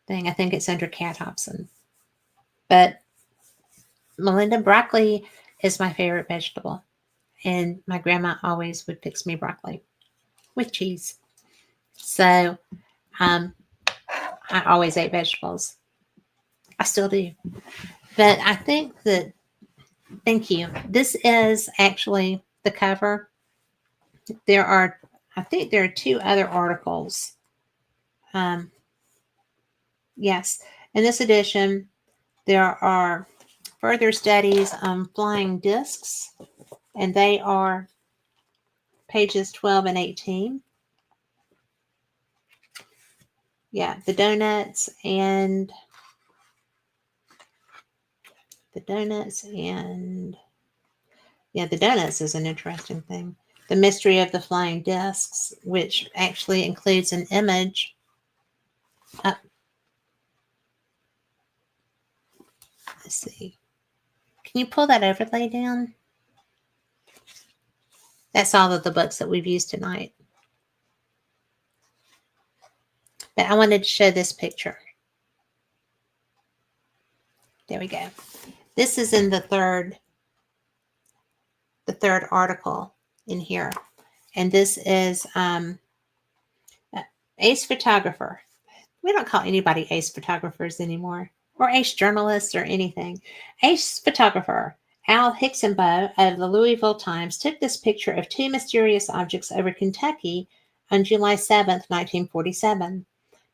thing. I think it's under Cat Hobson. But Melinda, broccoli is my favorite vegetable. And my grandma always would fix me broccoli with cheese. So I always ate vegetables. I still do. But I think that, thank you. This is actually the cover. I think there are 2 other articles. Yes. In this edition, there are further studies on flying discs, and they are pages 12 and 18. Yeah, the donuts and The donuts and the donuts is an interesting thing. The mystery of the flying discs, which actually includes an image. Let's see. Can you pull that overlay down? That's all of the books that we've used tonight. But I wanted to show this picture. There we go. This is in the third article in here. And this is ace photographer. We don't call anybody ace photographers anymore, or ace journalists or anything. Ace photographer Al Hicksonbaugh of the Louisville Times took this picture of two mysterious objects over Kentucky on July 7th, 1947.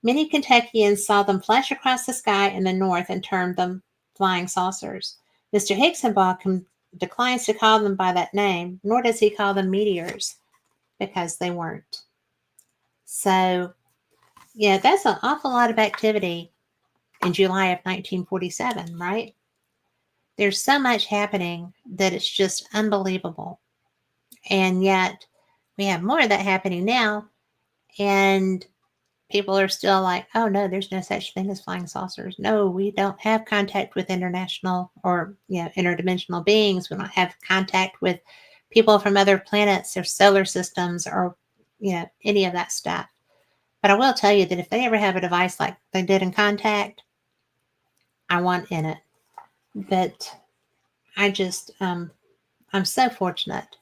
Many Kentuckians saw them flash across the sky in the north and termed them flying saucers. Mr. Hicksonbaugh declines to call them by that name, nor does he call them meteors, because they weren't. So, yeah, that's an awful lot of activity in July of 1947, right? There's so much happening that it's just unbelievable. And yet, we have more of that happening now, and people are still like, oh, no, there's no such thing as flying saucers. No, we don't have contact with international or interdimensional beings. We don't have contact with people from other planets or solar systems or, any of that stuff. But I will tell you that if they ever have a device like they did in Contact, I want in it. But I just, I'm so fortunate,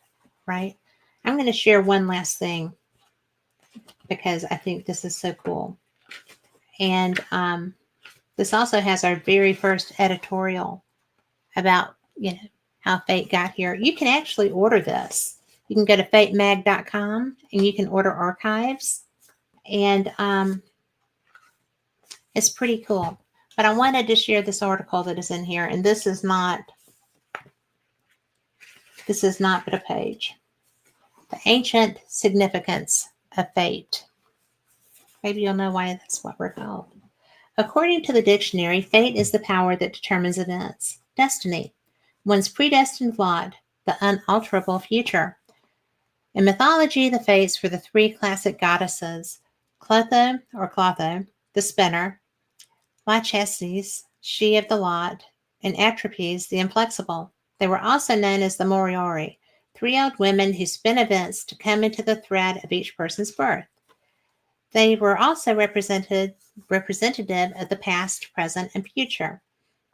right? I'm going to share one last thing because I think this is so cool. And this also has our very first editorial about, how Fate got here. You can actually order this. You can go to fatemag.com and you can order archives. And it's pretty cool. But I wanted to share this article that is in here. And this is not but a page. The Ancient Significance of Fate. Maybe you'll know why that's what we're called. According to the dictionary, fate is the power that determines events. Destiny, one's predestined lot, the unalterable future. In mythology, the fates were the three classic goddesses, Clotho, the spinner, Lachesis, she of the lot, and Atropes, the inflexible. They were also known as the Moriori, three old women who spin events to come into the thread of each person's birth. They were also representative of the past, present, and future.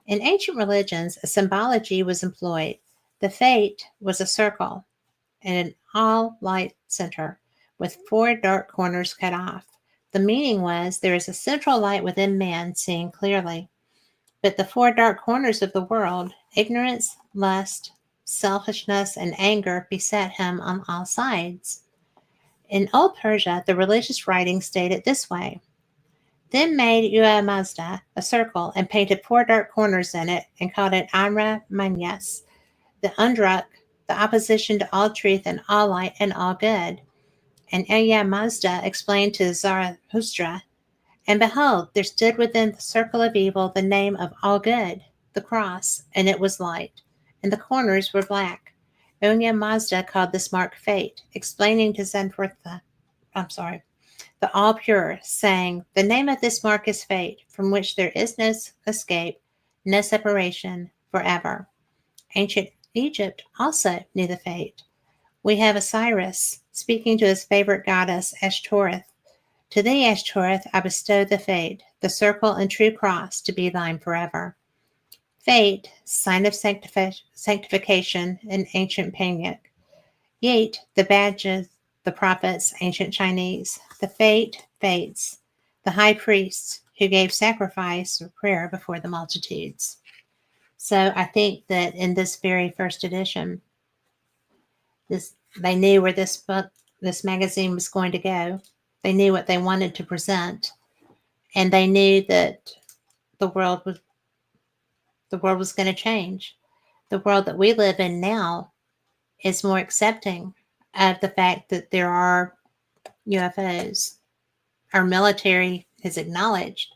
In ancient religions, a symbology was employed. The fate was a circle and an all-light center with four dark corners cut off. The meaning was there is a central light within man seeing clearly. But the four dark corners of the world, ignorance, lust, selfishness, and anger, beset him on all sides. In Old Persia, the religious writings stated this way. Then made Ua Mazda a circle and painted four dark corners in it and called it Amra Manyas, the Undruk, the opposition to all truth and all light and all good. And Ea Mazda explained to Zarathustra, and behold, there stood within the circle of evil the name of all good, the cross, and it was light, and the corners were black. Ea Mazda called this mark fate, explaining to Zarathustra, the all pure, saying, the name of this mark is fate, from which there is no escape, no separation, forever. Ancient Egypt also knew the fate. We have Osiris speaking to his favorite goddess, Ashtoreth. To thee, Ashtoreth, I bestow the fate, the circle and true cross, to be thine forever. Fate, sign of sanctification in ancient Panyuk. Yet, the badges, the prophets, ancient Chinese. The fates, the high priests who gave sacrifice or prayer before the multitudes. So I think that in this very first edition, they knew where this magazine was going to go. They knew what they wanted to present, and they knew that the world was going to change. The world that we live in now is more accepting of the fact that there are UFOs. Our military has acknowledged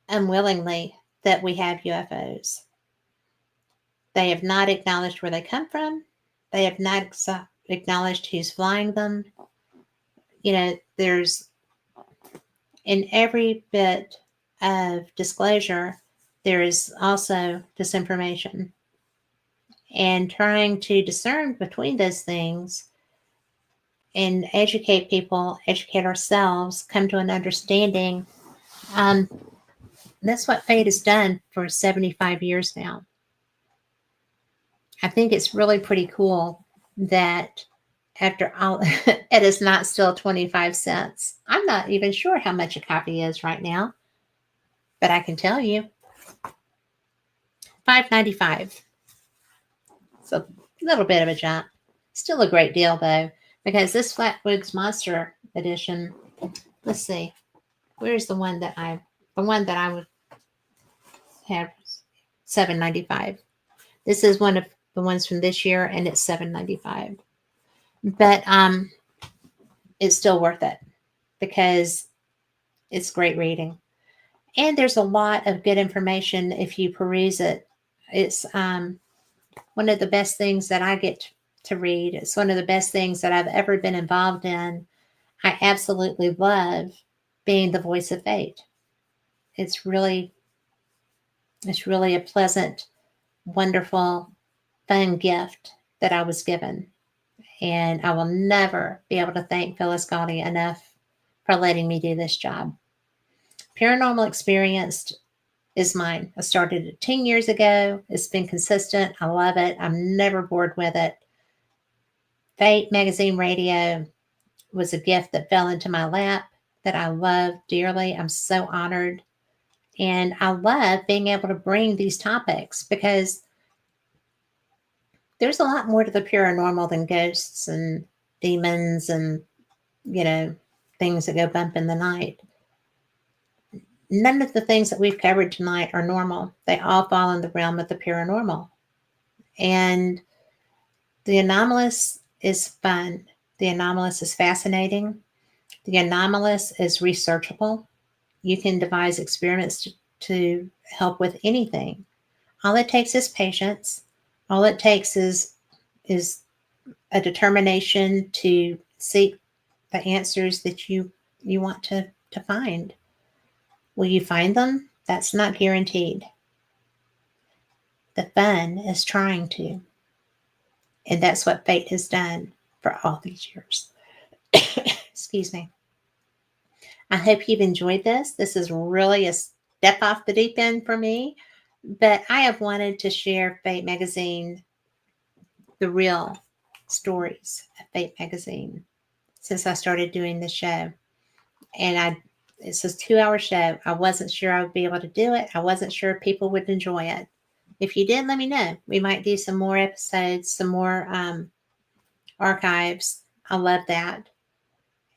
unwillingly that we have UFOs. They have not acknowledged where they come from. They have not acknowledged who's flying them. There's in every bit of disclosure, there is also disinformation. And trying to discern between those things and educate people, educate ourselves, come to an understanding. That's what Fate has done for 75 years now. I think it's really pretty cool that after all, it is not still 25 cents. I'm not even sure how much a copy is right now, but I can tell you $5.95. It's a little bit of a jump. Still a great deal though, because this Flatwoods Monster edition, let's see, where's the one that I would have $7.95. This is one of the ones from this year, and it's $7.95. But it's still worth it because it's great reading. And there's a lot of good information if you peruse it. It's one of the best things that I get to read. It's one of the best things that I've ever been involved in. I absolutely love being the voice of Fate. It's really a pleasant, wonderful, fun gift that I was given. And I will never be able to thank Phyllis Galdi enough for letting me do this job. Paranormal Experience is mine. I started it 10 years ago. It's been consistent. I love it. I'm never bored with it. Fate Magazine Radio was a gift that fell into my lap that I love dearly. I'm so honored. And I love being able to bring these topics because there's a lot more to the paranormal than ghosts and demons and, things that go bump in the night. None of the things that we've covered tonight are normal. They all fall in the realm of the paranormal. And the anomalous is fun. The anomalous is fascinating. The anomalous is researchable. You can devise experiments to help with anything. All it takes is patience. All it takes is a determination to seek the answers that you want to find. Will you find them? That's not guaranteed. The fun is trying to. And that's what Fate has done for all these years. Excuse me. I hope you've enjoyed this. This is really a step off the deep end for me, but I have wanted to share Fate Magazine, the real stories of Fate Magazine, since I started doing the show. And it's a 2-hour show. I wasn't sure I would be able to do it. I wasn't sure if people would enjoy it. If you did, let me know. We might do some more episodes, some more archives. I love that.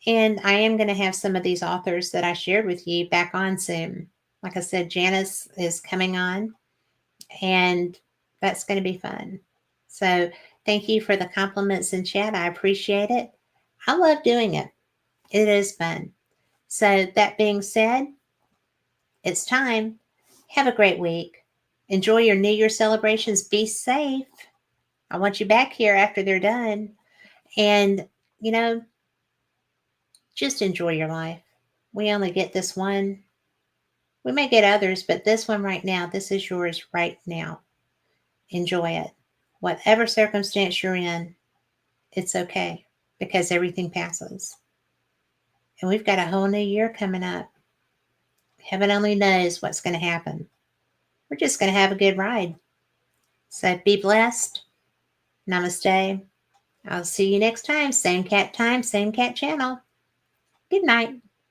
And I am going to have some of these authors that I shared with you back on soon. Like I said, Janice is coming on, and that's going to be fun. So thank you for the compliments in chat. I appreciate it. I love doing it. It is fun. So that being said, it's time. Have a great week. Enjoy your New Year celebrations. Be safe. I want you back here after they're done. And, just enjoy your life. We only get this one. We may get others, but this one right now, this is yours right now. Enjoy it. Whatever circumstance you're in, it's okay because everything passes. And we've got a whole new year coming up. Heaven only knows what's going to happen. We're just going to have a good ride. So be blessed. Namaste. I'll see you next time. Same cat channel. Good night.